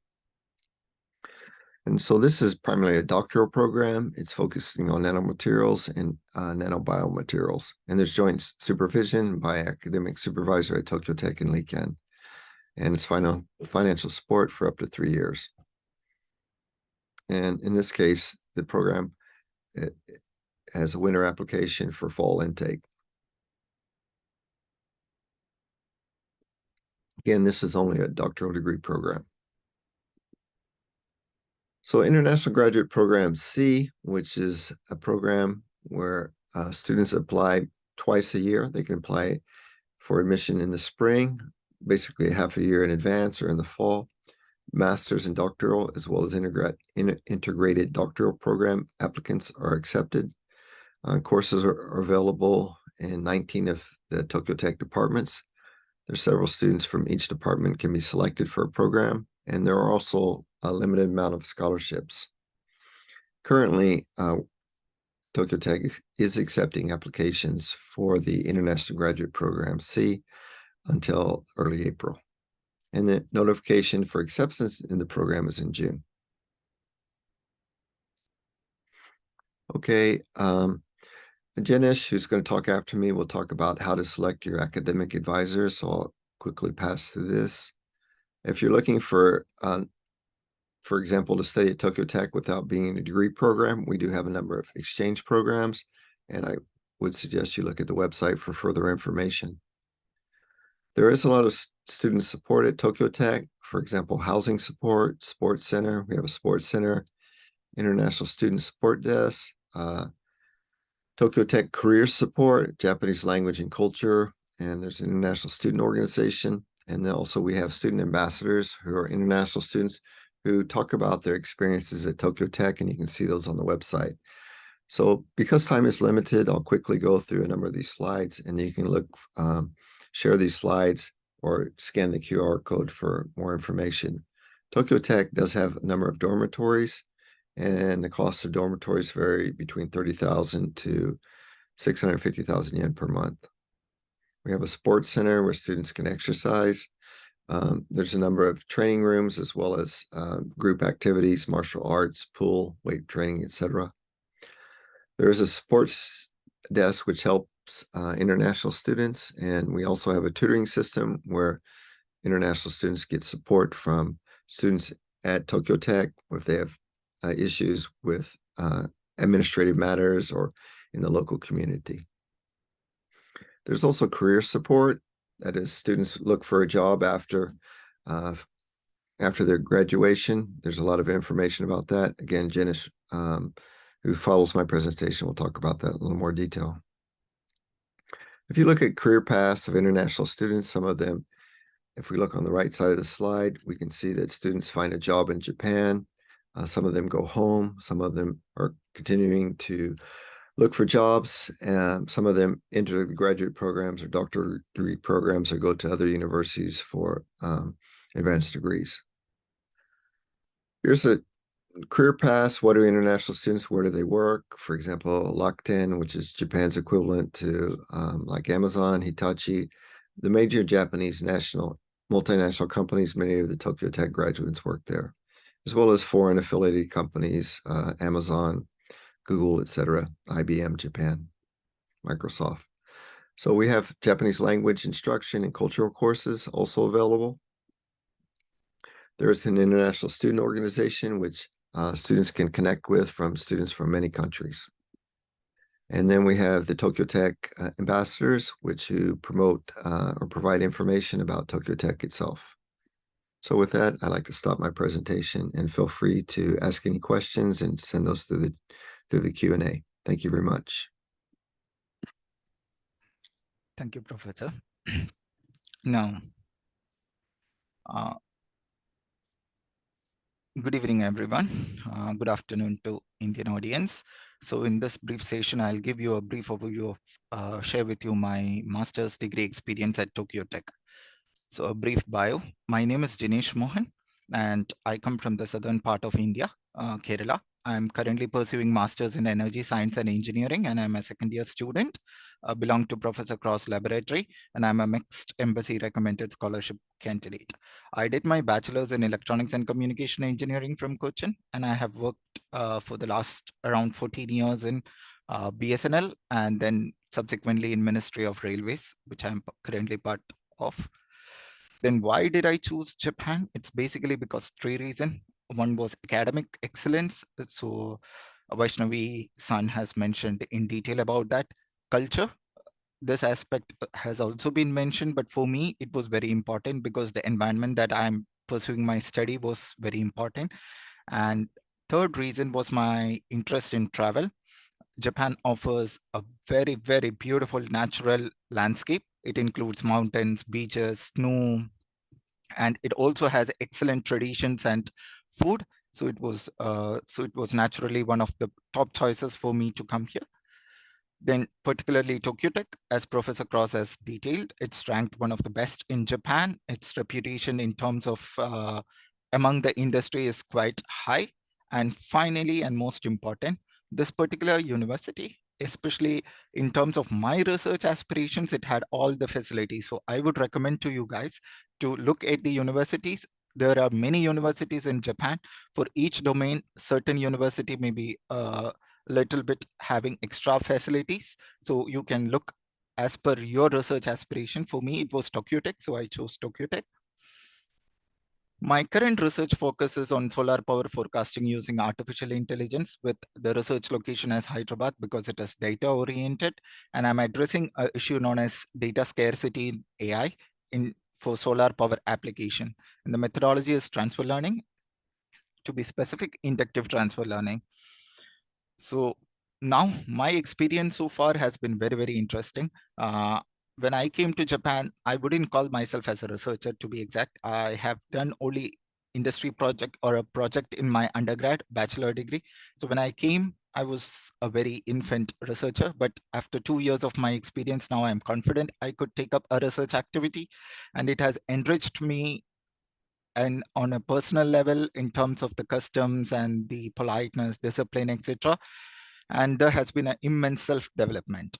Speaker 5: And so this is primarily a doctoral program. It's focusing on nanomaterials and nanobiomaterials. And there's joint supervision by academic supervisor at Tokyo Tech and Liken. And it's financial support for up to 3 years. And in this case, the program has a winter application for fall intake. Again, this is only a doctoral degree program. So International Graduate Program C, which is a program where students apply twice a year. They can apply for admission in the spring, basically half a year in advance, or in the fall. Master's and doctoral, as well as integrated doctoral program applicants are accepted. Courses are available in 19 of the Tokyo Tech departments. There's several students from each department can be selected for a program, and there are also a limited amount of scholarships. Currently, Tokyo Tech is accepting applications for the International Graduate Program C until early April. And the notification for acceptance in the program is in June. Okay, Jenish, who's going to talk after me, will talk about how to select your academic advisor. So I'll quickly pass through this. If you're looking for example, to study at Tokyo Tech without being in a degree program, we do have a number of exchange programs. And I would suggest you look at the website for further information. There is a lot of student support at Tokyo Tech. For example, housing support, sports center. We have a sports center, international student support desk, Tokyo Tech career support, Japanese language and culture, and there's an international student organization. And then also we have student ambassadors who are international students who talk about their experiences at Tokyo Tech, and you can see those on the website. So because time is limited, I'll quickly go through a number of these slides, and you can look, share these slides or scan the QR code for more information. Tokyo Tech does have a number of dormitories, and the cost of dormitories vary between 30,000 to 650,000 yen per month. We have a sports center where students can exercise. There's a number of training rooms as well as group activities, martial arts, pool, weight training, etc. There is a sports desk which helps international students, and we also have a tutoring system where international students get support from students at Tokyo Tech if they have issues with administrative matters or in the local community. There's also career support. That is, students look for a job after their graduation. There's a lot of information about that. Again, Janice, who follows my presentation, will talk about that in a little more detail. If you look at career paths of international students, some of them, if we look on the right side of the slide, we can see that students find a job in Japan. Some of them go home. Some of them are continuing to look for jobs. Some of them enter the graduate programs or doctoral degree programs or go to other universities for advanced degrees. Here's a career paths. What are international students? Where do they work? For example, Rakuten, which is Japan's equivalent to like Amazon, Hitachi, the major Japanese multinational companies. Many of the Tokyo Tech graduates work there, as well as foreign affiliated companies, Amazon, Google, etc., IBM Japan, Microsoft. So we have Japanese language instruction and cultural courses also available. There is an international student organization which students can connect with from students from many countries. And then we have the Tokyo Tech ambassadors, which who promote or provide information about Tokyo Tech itself. So with that, I'd like to stop my presentation, and feel free to ask any questions and send those through the Q&A. Thank you very much.
Speaker 6: Thank you, Professor. Now, good evening, everyone. Good afternoon to Indian audience. So in this brief session, I'll give you a brief overview of, share with you my master's degree experience at Tokyo Tech. So a brief bio. My name is Jinesh Mohan, and I come from the southern part of India, Kerala. I'm currently pursuing Masters in Energy Science and Engineering, and I'm a second-year student, belong to Professor Cross Laboratory, and I'm a mixed embassy recommended scholarship candidate. I did my bachelor's in Electronics and Communication Engineering from Cochin, and I have worked for the last around 14 years in BSNL, and then subsequently in Ministry of Railways, which I'm currently part of. Then why did I choose Japan? It's basically because three reasons. One was academic excellence. So Vaishnavi-san has mentioned in detail about that. Culture, this aspect has also been mentioned, but for me, it was very important because the environment that I'm pursuing my study was very important. And third reason was my interest in travel. Japan offers a very, very beautiful natural landscape. It includes mountains, beaches, snow, and it also has excellent traditions and food. So it was naturally one of the top choices for me to come here. Then particularly Tokyo Tech, as Professor Cross has detailed, it's ranked one of the best in Japan. Its reputation in terms of among the industry is quite high. And finally, and most important, this particular university, especially in terms of my research aspirations, it had all the facilities. So I would recommend to you guys to look at the universities. There are many universities in Japan. For each domain, certain university may be a little bit having extra facilities. So you can look as per your research aspiration. For me, it was Tokyo Tech, so I chose Tokyo Tech. My current research focuses on solar power forecasting using artificial intelligence, with the research location as Hyderabad because it is data oriented, and I'm addressing an issue known as data scarcity in AI for solar power application. And the methodology is transfer learning, to be specific, inductive transfer learning. So now my experience so far has been very, very interesting. When I came to Japan, I wouldn't call myself as a researcher, to be exact. I have done only industry project or a project in my undergrad bachelor degree. So when I came, I was a very infant researcher, but after 2 years of my experience, now I'm confident I could take up a research activity, and it has enriched me and on a personal level in terms of the customs and the politeness, discipline, etc. And there has been an immense self-development.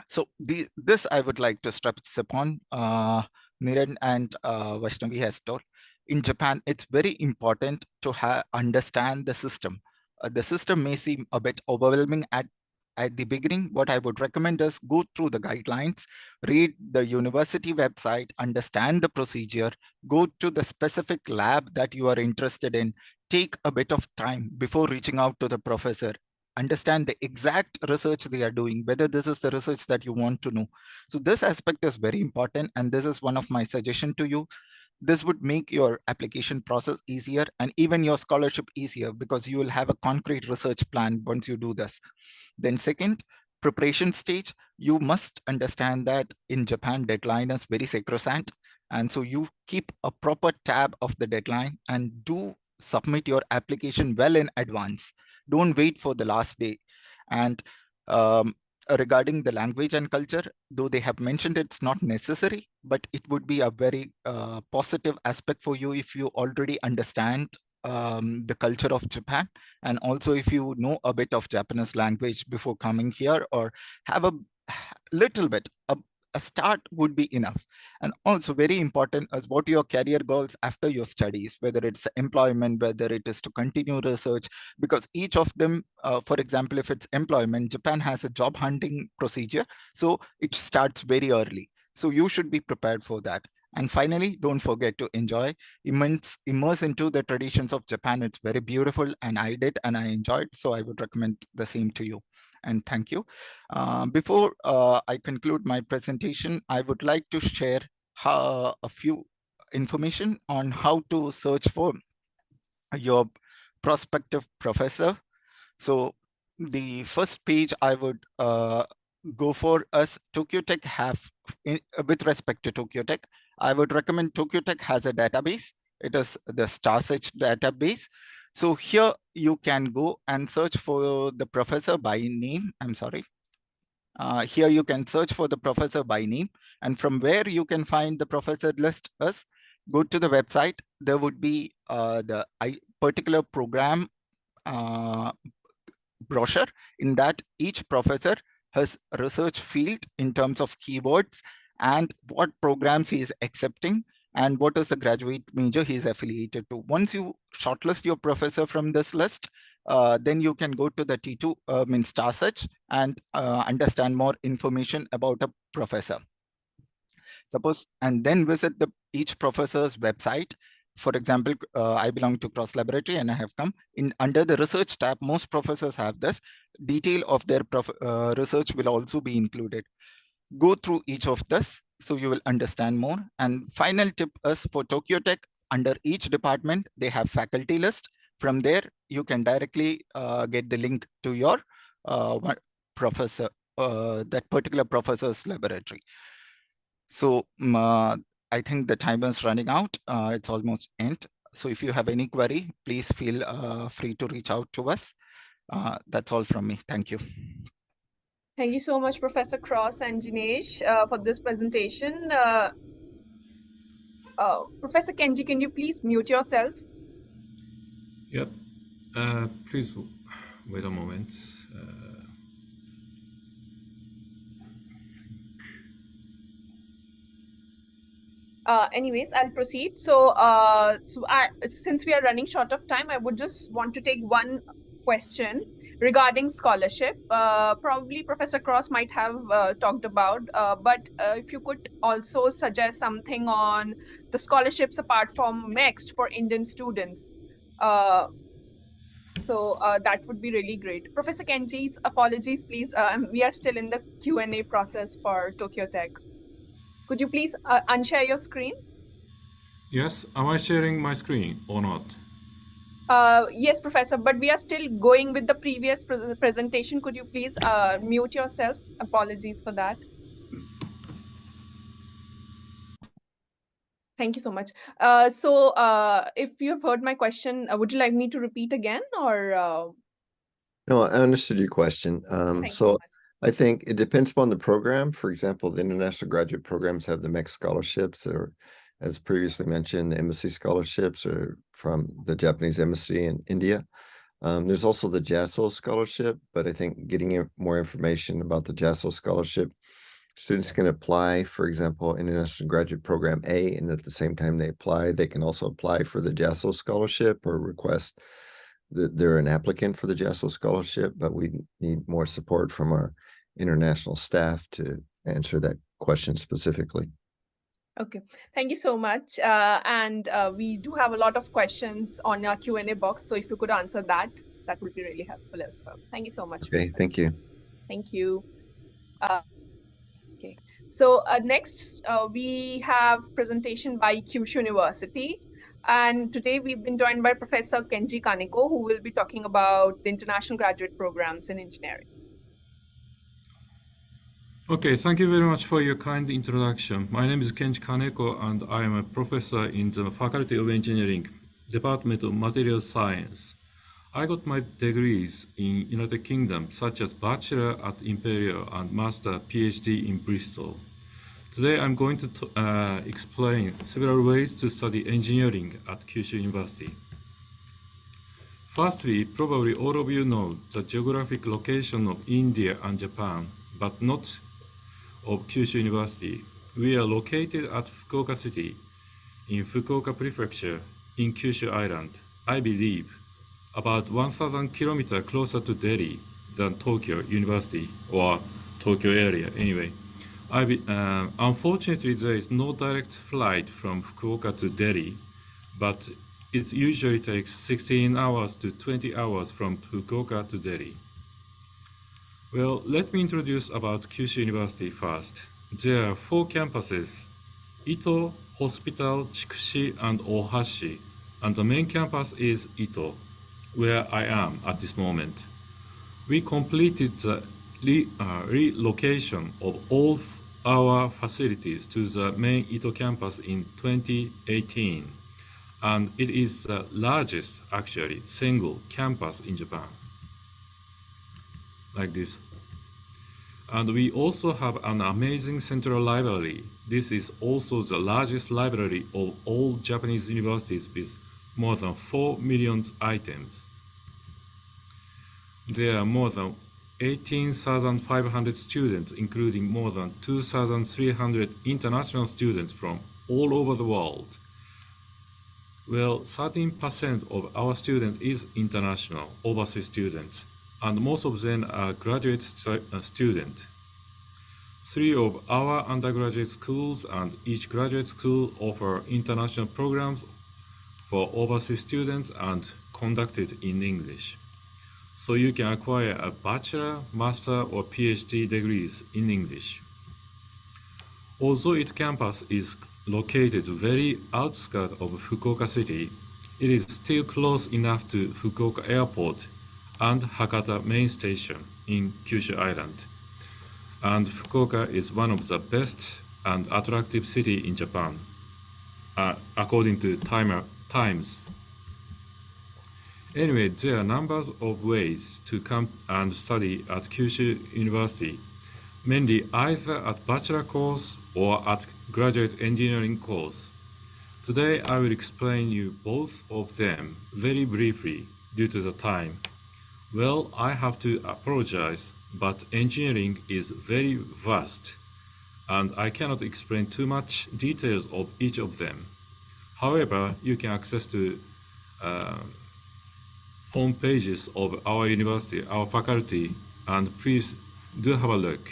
Speaker 6: So this I would like to stress upon. Niran and Vaishnavi has told. In Japan, it's very important to understand the system. The system may seem a bit overwhelming at the beginning. What I would recommend is go through the guidelines, read the university website, understand the procedure, go to the specific lab that you are interested in, take a bit of time before reaching out to the professor, understand the exact research they are doing, whether this is the research that you want to know. So this aspect is very important, and this is one of my suggestion to you. This would make your application process easier and even your scholarship easier, because you will have a concrete research plan once you do this. Then second, preparation stage, you must understand that in Japan, deadline is very sacrosanct. And so you keep a proper tab of the deadline and do submit your application well in advance. Don't wait for the last day. And regarding the language and culture, though they have mentioned it's not necessary, but it would be a very positive aspect for you if you already understand the culture of Japan, and also if you know a bit of Japanese language before coming here, or have a little bit, a start would be enough. And also very important is what your career goals after your studies, whether it's employment, whether it is to continue research, because each of them, for example, if it's employment, Japan has a job hunting procedure, so it starts very early. So you should be prepared for that. And finally, don't forget to immerse into the traditions of Japan. It's very beautiful, and I did, and I enjoyed. So I would recommend the same to you. And thank you. Before I conclude my presentation, I would like to share a few information on how to search for your prospective professor. So the first page I would go for is Tokyo Tech with respect to Tokyo Tech, I would recommend Tokyo Tech has a database. It is the StarSearch database. So here you can go and search for the professor by name. I'm sorry. Here you can search for the professor by name, and from where you can find the professor list is go to the website. There would be the particular program brochure. In that, each professor has research field in terms of keywords and what programs he is accepting and what is the graduate major he is affiliated to. Once you shortlist your professor from this list, then you can go to the T2 StarSearch and understand more information about a professor. Suppose, and then visit each professor's website. For example, I belong to Cross Laboratory and I have come in under the research tab. Most professors have this. Detail of their research will also be included. Go through each of this so you will understand more. And final tip is for Tokyo Tech, under each department, they have faculty list. From there, you can directly get the link to your professor, that particular professor's laboratory. So I think the timer is running out. It's almost end. So if you have any query, please feel free to reach out to us. That's all from me. Thank you.
Speaker 1: Thank you so much, Professor Cross and Jinesh, for this presentation. Professor Kenji, can you please mute yourself?
Speaker 7: Yep. Please wait a moment.
Speaker 1: Anyways, I'll proceed. Since we are running short of time, I would just want to take one question regarding scholarship. Probably Professor Cross might have talked about, but if you could also suggest something on the scholarships apart from MEXT for Indian students. That would be really great. Professor Kenji's apologies, please. We are still in the Q&A process for Tokyo Tech. Could you please unshare your screen?
Speaker 7: Yes, am I sharing my screen or not?
Speaker 1: Yes, Professor, but we are still going with the previous presentation. Could you please mute yourself? Apologies for that. Thank you so much. If you have heard my question, would you like me to repeat again or?
Speaker 5: No, I understood your question.
Speaker 1: Thank you so much.
Speaker 5: I think it depends upon the program. For example, the international graduate programs have the MEX scholarships, or as previously mentioned, the embassy scholarships are from the Japanese embassy in India. There's also the JASO scholarship, but I think getting more information about the JASO scholarship, students can apply, for example, International Graduate Program A, and at the same time they apply, they can also apply for the JASO scholarship or request that they're an applicant for the JASO scholarship, but we need more support from our international staff to answer that question specifically.
Speaker 1: Okay, thank you so much. We do have a lot of questions on our Q&A box. So if you could answer that, that would be really helpful as well. Thank you so much.
Speaker 5: Okay, thank you.
Speaker 1: Thank you. Okay, so next we have presentation by Kyushu University. And today we've been joined by Professor Kenji Kaneko, who will be talking about the international graduate programs in engineering.
Speaker 7: Okay, thank you very much for your kind introduction. My name is Kenji Kaneko, and I am a professor in the Faculty of Engineering, Department of Materials Science. I got my degrees in United Kingdom, such as Bachelor at Imperial and Master PhD in Bristol. Today I'm going to explain several ways to study engineering at Kyushu University. Firstly, probably all of you know the geographic location of India and Japan, but not of Kyushu University. We are located at Fukuoka City in Fukuoka Prefecture in Kyushu Island, I believe, about 1,000 kilometers closer to Delhi than Tokyo University or Tokyo area anyway. Unfortunately, there is no direct flight from Fukuoka to Delhi, but it usually takes 16 hours to 20 hours from Fukuoka to Delhi. Well, let me introduce about Kyushu University first. There are 4 campuses: Ito, Hospital, Chikushi, and Ohashi, and the main campus is Ito, where I am at this moment. We completed the relocation of all our facilities to the main Ito campus in 2018, and it is the largest, actually, single campus in Japan. Like this. And we also have an amazing central library. This is also the largest library of all Japanese universities with more than 4 million items. There are more than 18,500 students, including more than 2,300 international students from all over the world. Well, 13% of our students is international, overseas students, and most of them are graduate students. 3 of our undergraduate schools and each graduate school offer international programs for overseas students and conducted in English. So you can acquire a bachelor, master, or PhD degrees in English. Although its campus is located very outskirts of Fukuoka City, it is still close enough to Fukuoka Airport and Hakata Main Station in Kyushu Island. And Fukuoka is one of the best and attractive cities in Japan, according to Times. Anyway, there are numbers of ways to come and study at Kyushu University, mainly either at bachelor course or at graduate engineering course. Today I will explain you both of them very briefly due to the time. Well, I have to apologize, but engineering is very vast and I cannot explain too much details of each of them. However, you can access to home pages of our university, our faculty, and please do have a look.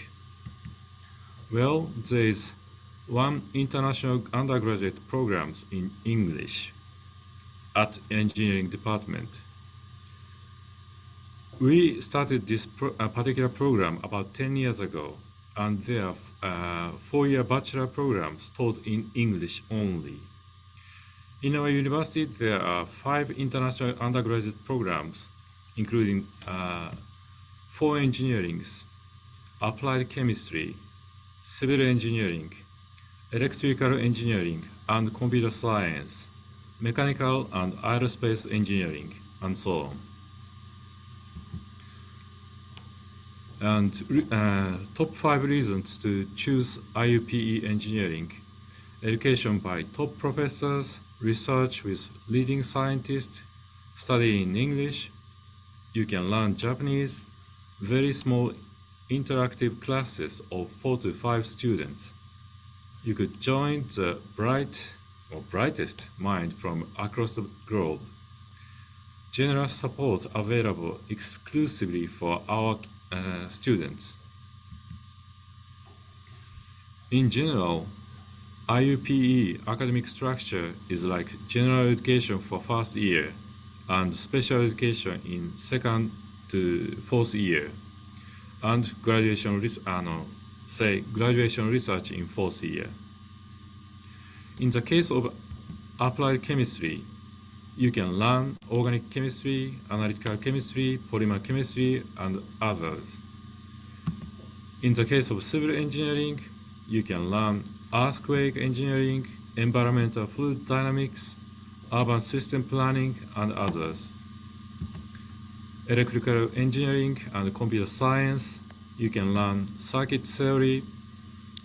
Speaker 7: Well, there is one international undergraduate programs in English at engineering department. We started this particular program about 10 years ago, and there are 4-year bachelor programs taught in English only. In our university, there are 5 international undergraduate programs, including 4 engineerings, applied chemistry, civil engineering, electrical engineering, and computer science, mechanical and aerospace engineering, and so on. And top 5 reasons to choose IUPE engineering: education by top professors, research with leading scientists, study in English, you can learn Japanese, very small interactive classes of 4 to 5 students. You could join the brightest mind from across the globe. Generous support available exclusively for our students. In general, IUPE academic structure is like general education for first year and special education in second to fourth year, and graduation research in fourth year. In the case of applied chemistry, you can learn organic chemistry, analytical chemistry, polymer chemistry, and others. In the case of civil engineering, you can learn earthquake engineering, environmental fluid dynamics, urban system planning, and others. Electrical engineering and computer science, you can learn circuit theory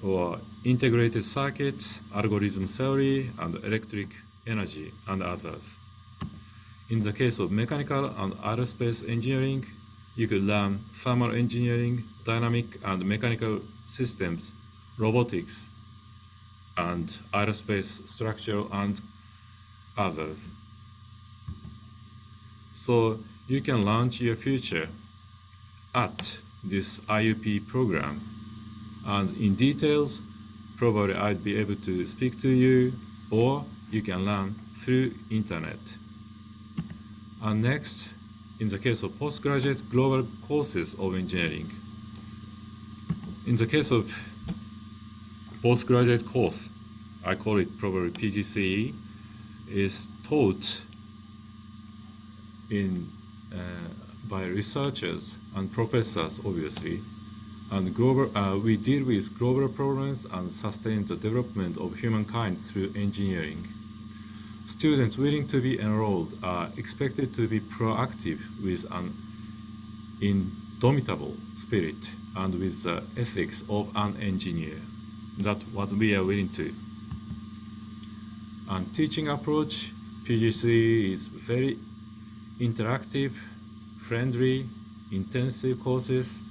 Speaker 7: or integrated circuits, algorithm theory, and electric energy, and others. In the case of mechanical and aerospace engineering, you could learn thermal engineering, dynamic and mechanical systems, robotics, and aerospace structure, and others. So you can launch your future at this IUP program, and in details, probably I'd be able to speak to you, or you can learn through internet. And next, in the case of postgraduate global courses of engineering. In the case of postgraduate course, I call it probably PGCE, is taught in by researchers and professors, obviously, and global. We deal with global problems and sustain the development of humankind through engineering. Students willing to be enrolled are expected to be proactive with an indomitable spirit and with the ethics of an engineer. That's what we are willing to. And teaching approach, PGC is very interactive, friendly, intensive courses,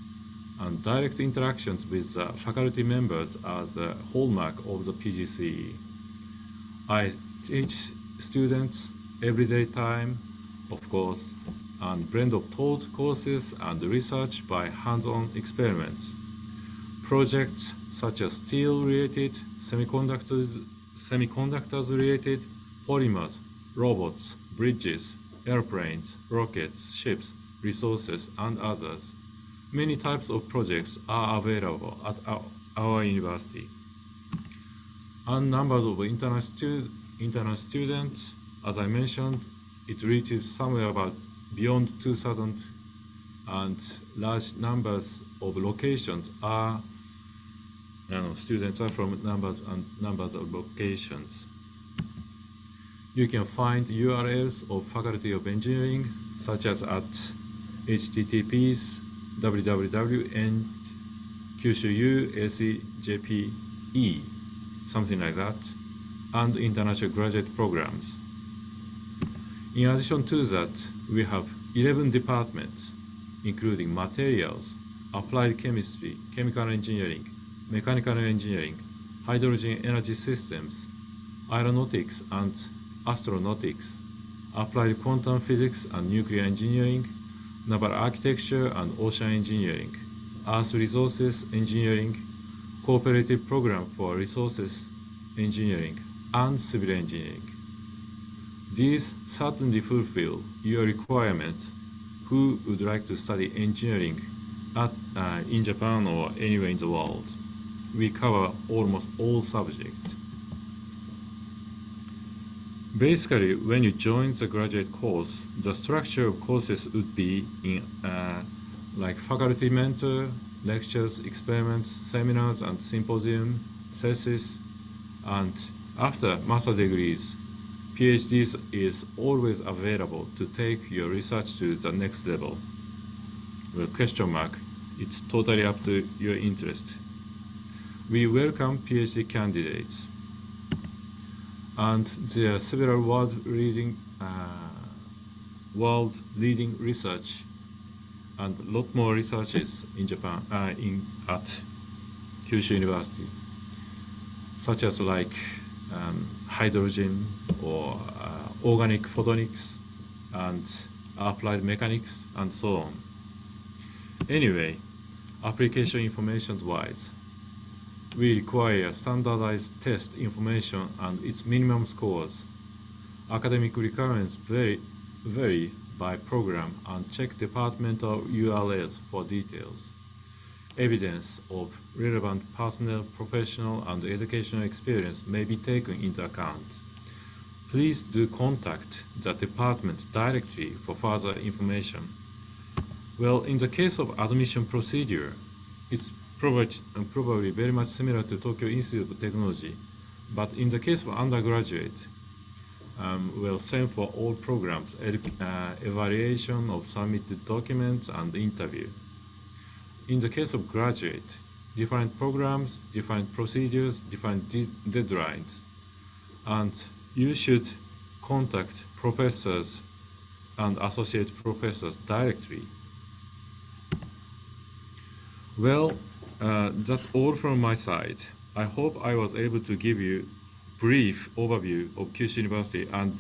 Speaker 7: and direct interactions with the faculty members are the hallmark of the PGCE. I teach students everyday time, of course, and blend of taught courses and research by hands-on experiments. Projects such as steel-related, semiconductors-related, polymers, robots, bridges, airplanes, rockets, ships, resources, and others. Many types of projects are available at our university. And numbers of internal students, as I mentioned, it reaches somewhere about beyond 2,000, and large numbers of locations are, students are from numbers of locations. You can find URLs of Faculty of Engineering, such as at https www.kyushu-acjpe, something like that, and international graduate programs. In addition to that, we have 11 departments, including materials, applied chemistry, chemical engineering, mechanical engineering, hydrogen energy systems, aeronautics and astronautics, applied quantum physics and nuclear engineering, naval architecture and ocean engineering, earth resources engineering, cooperative program for resources engineering, and civil engineering. These certainly fulfill your requirement. Who would like to study engineering in Japan or anywhere in the world? We cover almost all subjects. Basically, when you join the graduate course, the structure of courses would be in like faculty mentor, lectures, experiments, seminars, and symposium, thesis, and after master degrees, PhDs is always available to take your research to the next level. Well, question mark, it's totally up to your interest. We welcome PhD candidates. And there are several world-leading research and a lot more researches in Japan at Kyushu University, such as like hydrogen or organic photonics and applied mechanics and so on. Anyway, application information wise, we require standardized test information and its minimum scores. Academic requirements vary by program and check departmental URLs for details. Evidence of relevant personnel, professional, and educational experience may be taken into account. Please do contact the department directly for further information. Well, in the case of admission procedure, it's probably very much similar to Tokyo Institute of Technology, but in the case of undergraduate, well, same for all programs, evaluation of submitted documents and interview. In the case of graduate, different programs, different procedures, different deadlines, and you should contact professors and associate professors directly. Well, that's all from my side. I hope I was able to give you brief overview of Kyushu University and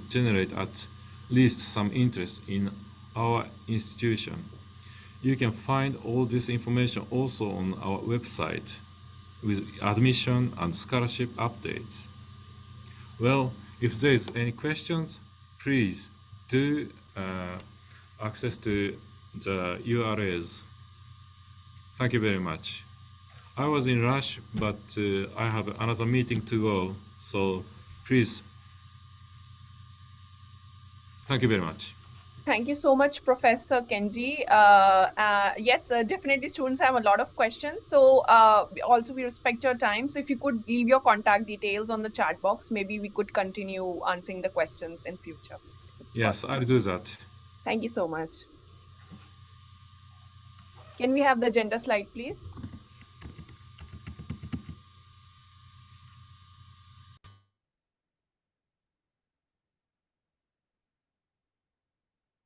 Speaker 7: generate at least some interest in our institution. You can find all this information also on our website with admission and scholarship updates. Well, if there is any questions, please do access to the URLs. Thank you very much. I was in rush, but I have another meeting to go, so please. Thank you very much.
Speaker 1: Thank you so much, Professor Kenji. Yes, definitely students have a lot of questions. So also we respect your time. So if you could leave your contact details on the chat box, maybe we could continue answering the questions in future.
Speaker 7: Yes, I'll do that.
Speaker 1: Thank you so much. Can we have the agenda slide, please?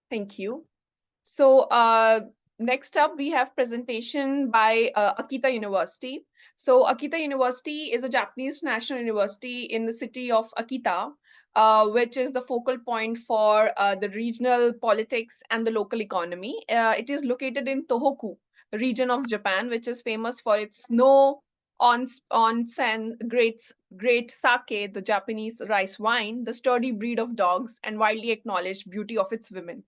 Speaker 1: Thank you. So next up, we have presentation by Akita University. So Akita University is a Japanese national university in the city of Akita, which is the focal point for the regional politics and the local economy. It is located in Tohoku region of Japan, which is famous for its snow, onsen, great sake, the Japanese rice wine, the sturdy breed of dogs, and widely acknowledged beauty of its women.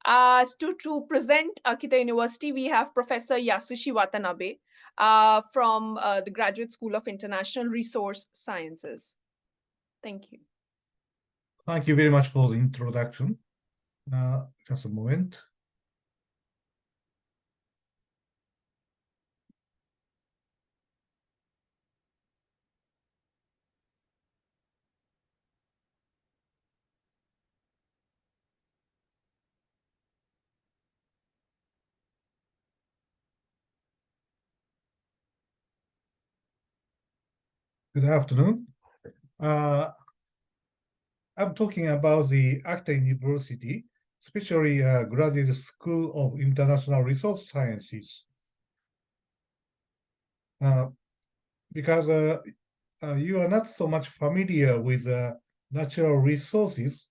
Speaker 1: To present Akita University, we have Professor Yasushi Watanabe from the Graduate School of International Resource Sciences. Thank you.
Speaker 8: Thank you very much for the introduction. Just a moment. Good afternoon. I'm talking about the Akita University, especially Graduate School of International Resource Sciences. because you are not so much familiar with natural resources,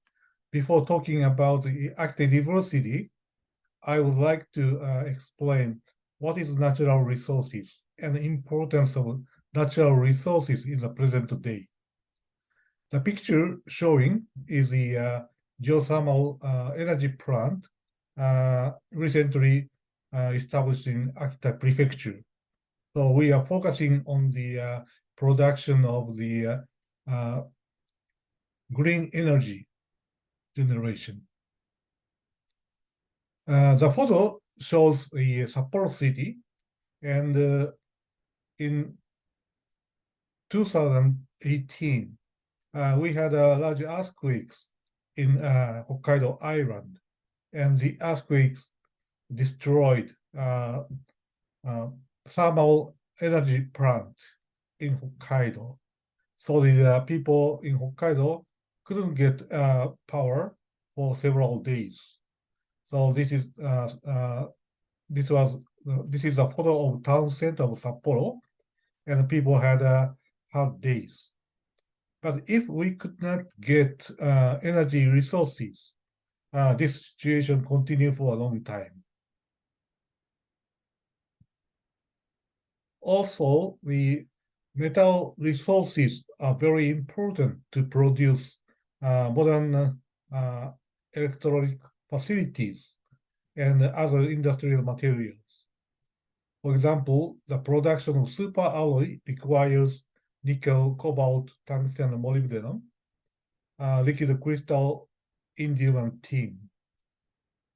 Speaker 8: before talking about the active diversity, I would like to explain what is natural resources and the importance of natural resources in the present day. The picture showing is the geothermal energy plant recently established in Akita Prefecture. So we are focusing on the production of the green energy generation. The photo shows the Sapporo city, and in 2018, we had large earthquakes in Hokkaido Island, and the earthquakes destroyed thermal energy plant in Hokkaido. So the people in Hokkaido couldn't get power for several days. So this is this is a photo of town center of Sapporo, and people had hard days. But if we could not get energy resources, this situation continued for a long time. Also, the metal resources are very important to produce modern electronic facilities and other industrial materials. For example, the production of superalloy requires nickel, cobalt, tungsten, and molybdenum, liquid crystal, indium, and tin.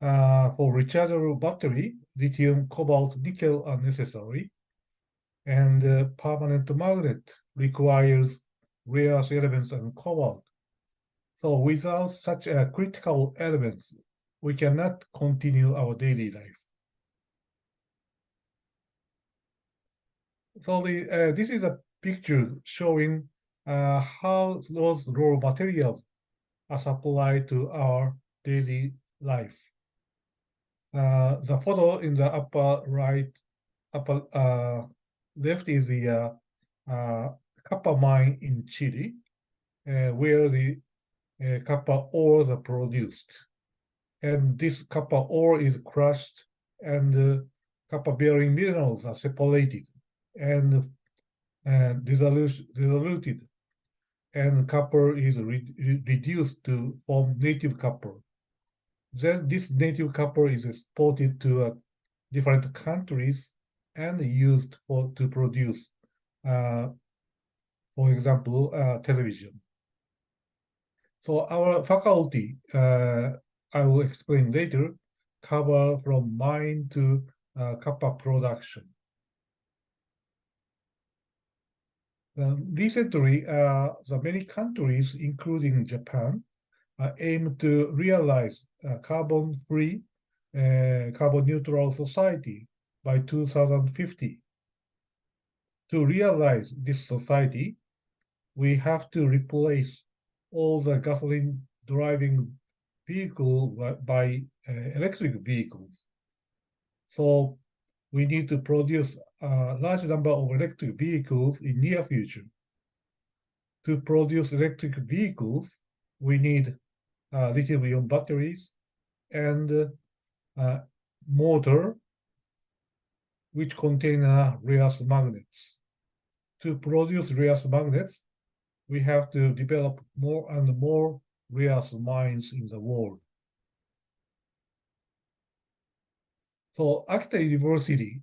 Speaker 8: For rechargeable battery, lithium, cobalt, nickel are necessary, and permanent magnet requires rare earth elements and cobalt. So without such critical elements, we cannot continue our daily life. So this is a picture showing how those raw materials are supplied to our daily life. The photo in the upper left is the copper mine in Chile, where the copper ores are produced. And this copper ore is crushed, and copper-bearing minerals are separated and diluted, and copper is reduced to form native copper. Then this native copper is exported to different countries and used to produce, for example, television. So our faculty, I will explain later, cover from mine to copper production. Recently, the many countries, including Japan, aim to realize a carbon-free, carbon-neutral society by 2050. To realize this society, we have to replace all the gasoline-driving vehicles by electric vehicles. So we need to produce a large number of electric vehicles in near future. To produce electric vehicles, we need lithium-ion batteries and motor, which contain rare earth magnets. To produce rare earth magnets, we have to develop more and more rare earth mines in the world. So Akita University,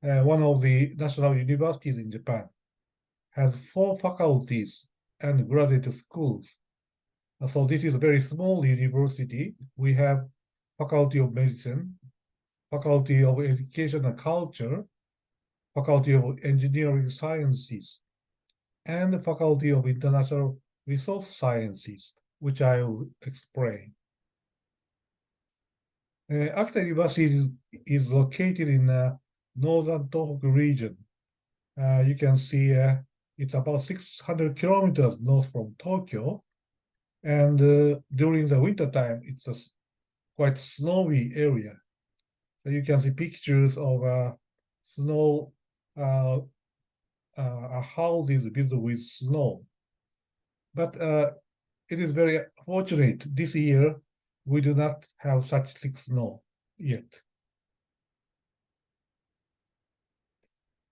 Speaker 8: one of the national universities in Japan, has 4 faculties and graduate schools. So this is a very small university. We have Faculty of Medicine, Faculty of Education and Culture, Faculty of Engineering Sciences, and the Faculty of International Resource Sciences, which I will explain. Akita University is located in the northern Tohoku region. You can see it's about 600 kilometers north from Tokyo, and during the winter time, it's a quite snowy area. So you can see pictures of snow a house is built with snow. But it is very fortunate this year we do not have such thick snow yet.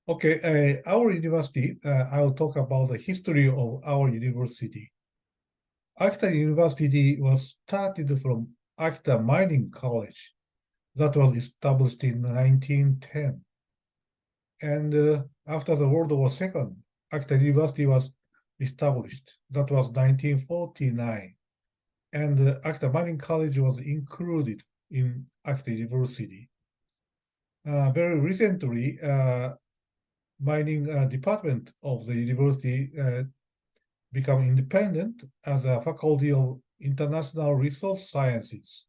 Speaker 8: Okay, our university, I will talk about the history of our university. Akita University was started from Akita Mining College that was established in 1910. And after the World War II, Akita University was established. That was 1949. And Akita Mining College was included in Akita University. Very recently, mining department of the university become independent as a faculty of international resource sciences.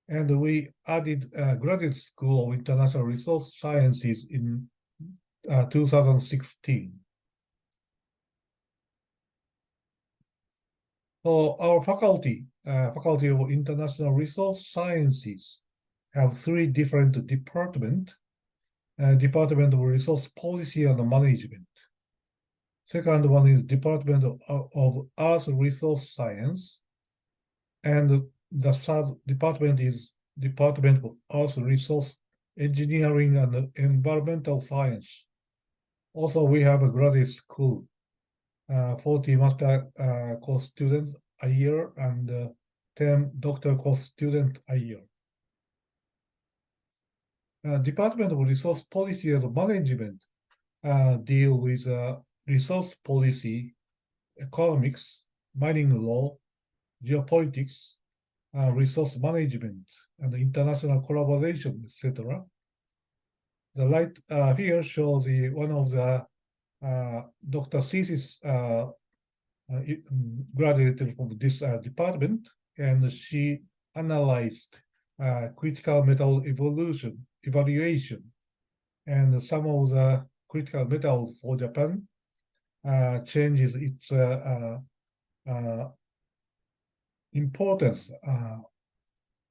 Speaker 8: And we added a graduate school of international resource sciences in 2016. So our faculty of international resource sciences have three different departments. Department of Resource Policy and Management. Second one is Department of Earth Resource Science. And the third department is Department of Earth Resource Engineering and Environmental Science. Also, we have a graduate school, 40 master course students a year and 10 doctor course students a year. Department of Resource Policy and Management deal with resource policy, economics, mining law, geopolitics, resource management, and international collaboration, etc. The right figure shows one of the Dr. thesis graduated from this department, and she analyzed critical metal evaluation, and some of the critical metals for Japan changes its importance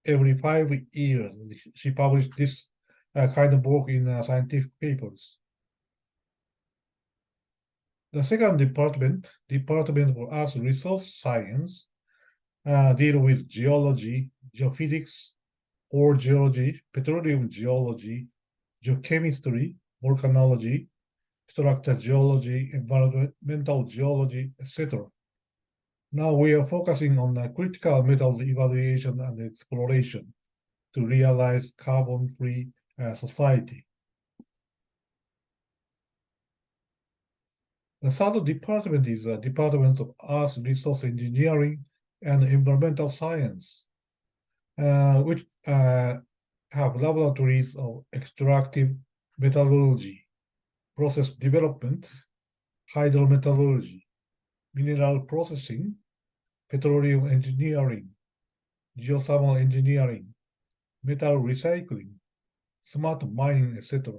Speaker 8: every 5 years. She published this kind of work in scientific papers. The second department, Department of Earth Resource Science, deal with geology, geophysics, ore geology, petroleum geology, geochemistry, volcanology, structure geology, environmental geology, etc. Now we are focusing on critical metals evaluation and exploration to realize carbon-free society. The third department is the Department of Earth Resource Engineering and Environmental Science, which have laboratories of extractive metallurgy, process development, hydrometallurgy, mineral processing, petroleum engineering, geothermal engineering, metal recycling, smart mining, etc.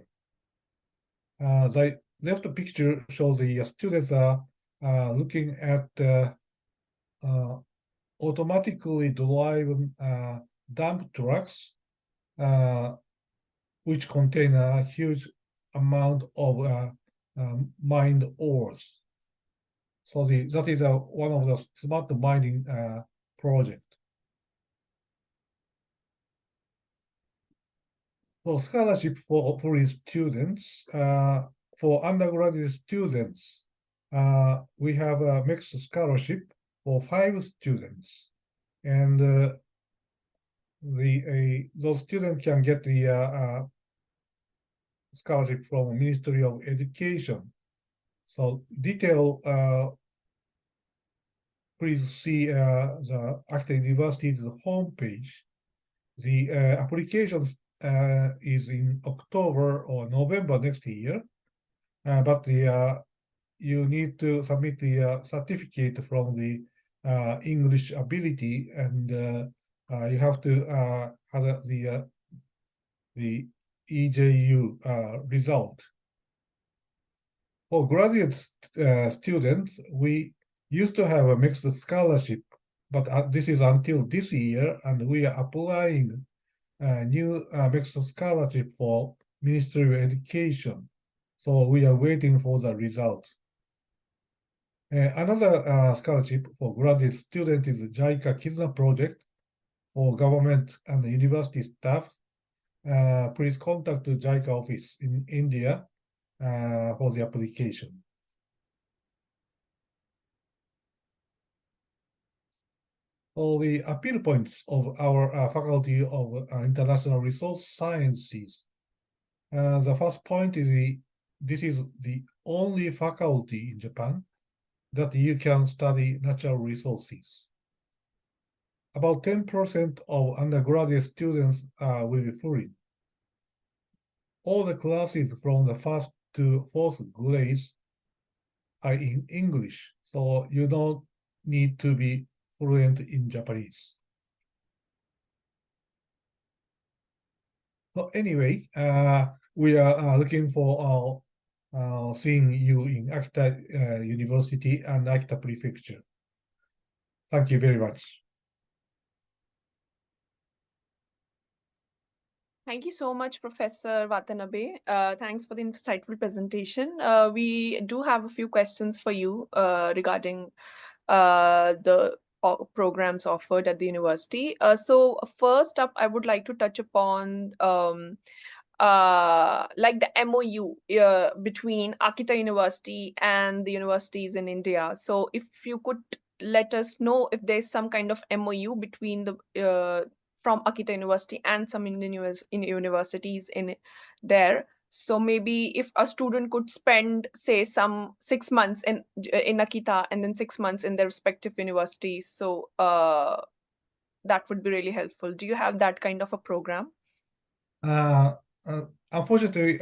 Speaker 8: The left picture shows the students are looking at automatically driven dump trucks, which contain a huge amount of mined ores. So that is one of the smart mining project. For scholarship for students, for undergraduate students, we have a mixed scholarship for 5 students, and those students can get the scholarship from Ministry of Education. So detail, please see the Akita University's homepage. The application is in October or November next year, but you need to submit the certificate from the English ability, and you have to have the EJU result. For graduate students, we used to have a mixed scholarship, but this is until this year, and we are applying a new mixed scholarship for Ministry of Education. So we are waiting for the result. Another scholarship for graduate students is the JICA Kizuna project for government and university staff. Please contact the JICA office in India for the application. For the appeal points of our Faculty of International Resource Sciences, the first point is this is the only faculty in Japan that you can study natural resources. About 10% of undergraduate students will be foreign. All the classes from the first to fourth grades are in English, so you don't need to be fluent in Japanese. So anyway, we are looking for seeing you in Akita University and Akita Prefecture. Thank you very much.
Speaker 1: Thank you so much, Professor Watanabe. Thanks for the insightful presentation. We do have a few questions for you regarding the programs offered at the university. So first up, I would like to touch upon like the MOU between Akita University and the universities in India. So if you could let us know if there's some kind of MOU between the from Akita University and some Indian universities in there. So maybe if a student could spend, say, some 6 months in Akita and then 6 months in their respective universities, so that would be really helpful. Do you have that kind of a program?
Speaker 8: Unfortunately,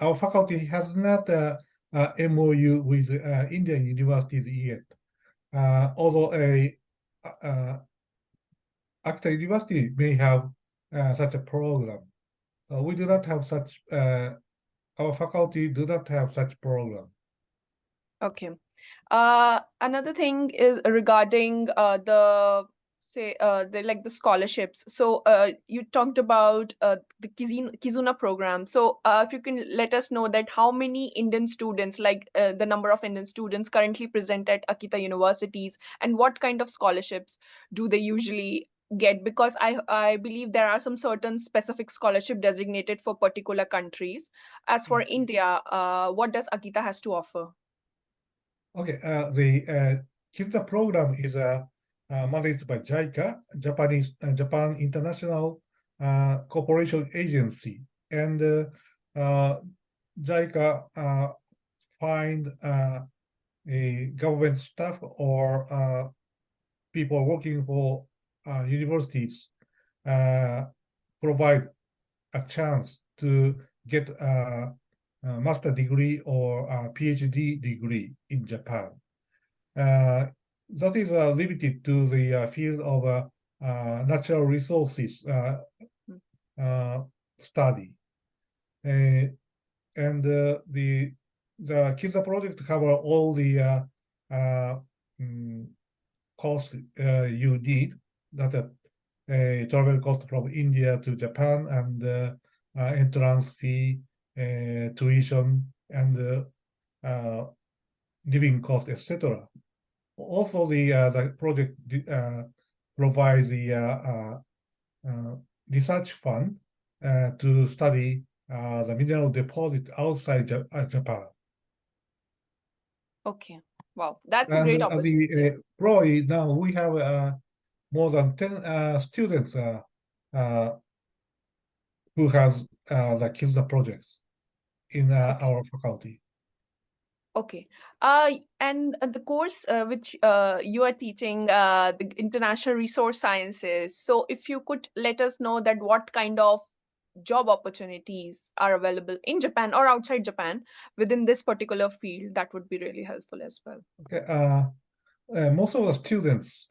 Speaker 8: our faculty has not MOU with Indian universities yet. Although Akita University may have such a program. We do not have such, our faculty do not have such program.
Speaker 1: Okay. Another thing is regarding the scholarships. So you talked about the Kizuna program. So if you can let us know that how many Indian students, like the number of Indian students currently present at Akita universities, and what kind of scholarships do they usually get? Because I believe there are some certain specific scholarship designated for particular countries. As for India, what does Akita has to offer?
Speaker 8: Okay, the KISTA program is managed by JICA, Japan International Cooperation Agency, and JICA find a government staff or people working for universities provide a chance to get master degree or a PhD degree in Japan. That is limited to the field of natural resources study. And the KISA project cover all the cost you need, that travel cost from India to Japan, and entrance fee, tuition, and living cost, etc. Also, the project provides the research fund to study the mineral deposit outside Japan.
Speaker 1: Okay, wow, that's a great opportunity.
Speaker 8: Probably now we have more than 10 students who has the KISA projects in our faculty.
Speaker 1: Okay. And the course which you are teaching, the International Resource Sciences. So if you could let us know that what kind of job opportunities are available in Japan or outside Japan within this particular field, that would be really helpful as well.
Speaker 8: Okay. Most of the students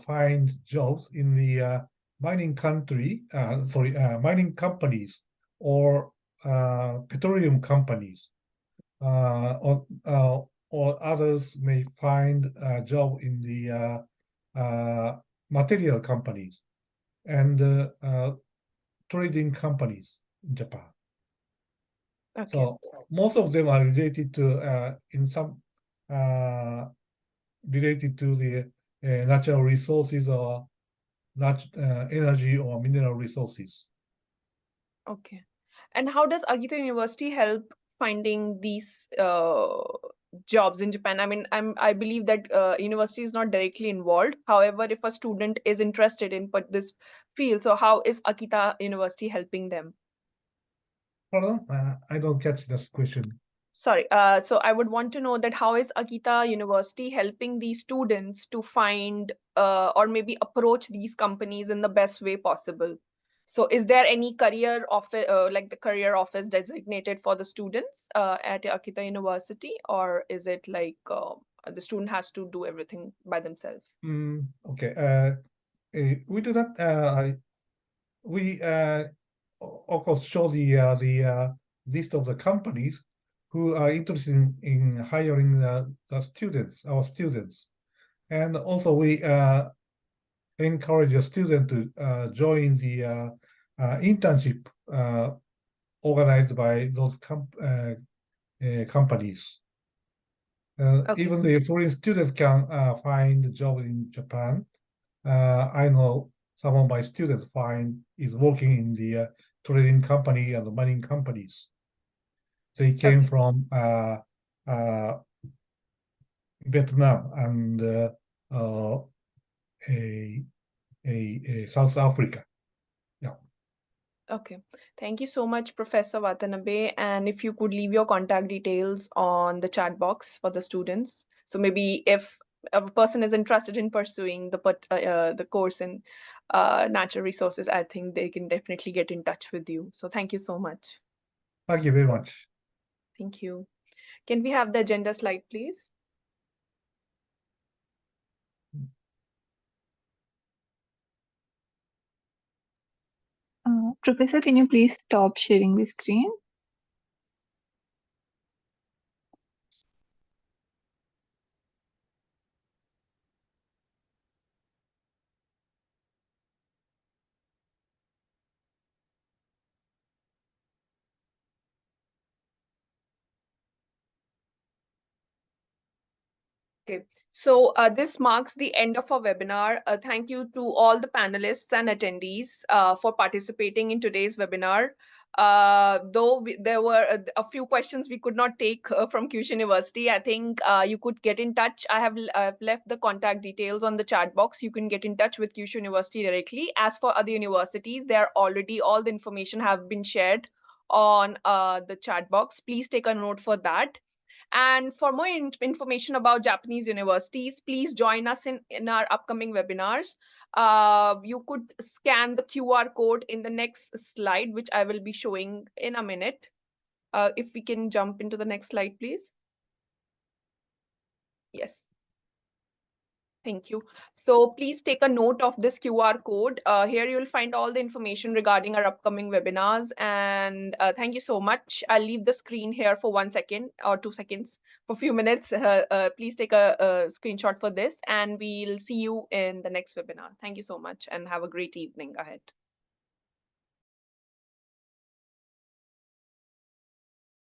Speaker 8: find jobs in the mining companies or petroleum companies. Or others may find a job in the material companies and trading companies in Japan.
Speaker 1: Okay.
Speaker 8: So most of them are related to in some related to the natural resources or energy or mineral resources.
Speaker 1: Okay. And how does Akita University help finding these jobs in Japan? I mean, I believe that university is not directly involved. However, if a student is interested in this field, so how is Akita University helping them?
Speaker 8: Pardon? I don't catch this question.
Speaker 1: Sorry, so I would want to know that how is Akita University helping these students to find or maybe approach these companies in the best way possible? So is there any career office, like the career office designated for the students at Akita University, or is it like the student has to do everything by themselves?
Speaker 8: Okay. We do not. We of course show the list of the companies who are interested in hiring the students, our students, and also we encourage a student to join the internship organized by those companies.
Speaker 1: Okay.
Speaker 8: Even the foreign students can find a job in Japan. I know some of my students is working in the trading company and the mining companies. They came
Speaker 1: Okay.
Speaker 8: from Vietnam and a South Africa. Yeah.
Speaker 1: Okay. Thank you so much, Professor Watanabe. And if you could leave your contact details on the chat box for the students. So maybe if a person is interested in pursuing the course in natural resources, I think they can definitely get in touch with you. So thank you so much.
Speaker 8: Thank you very much.
Speaker 1: Thank you. Can we have the agenda slide, please?
Speaker 3: Professor, can you please stop sharing the screen?
Speaker 1: Okay, so this marks the end of our webinar. Thank you to all the panelists and attendees for participating in today's webinar. Though there were a few questions we could not take from Kyushu University, I think you could get in touch. I've left the contact details on the chat box. You can get in touch with Kyushu University directly. As for other universities, all the information have been shared on the chat box. Please take a note for that. And for more information about Japanese universities, please join us in our upcoming webinars. You could scan the QR code in the next slide, which I will be showing in a minute. If we can jump into the next slide, please. Yes. Thank you. So please take a note of this QR code. Here you'll find all the information regarding our upcoming webinars. And thank you so much. I'll leave the screen here for 1 second or 2 seconds, for a few minutes. Please take a screenshot for this, and we'll see you in the next webinar. Thank you so much and have a great evening ahead.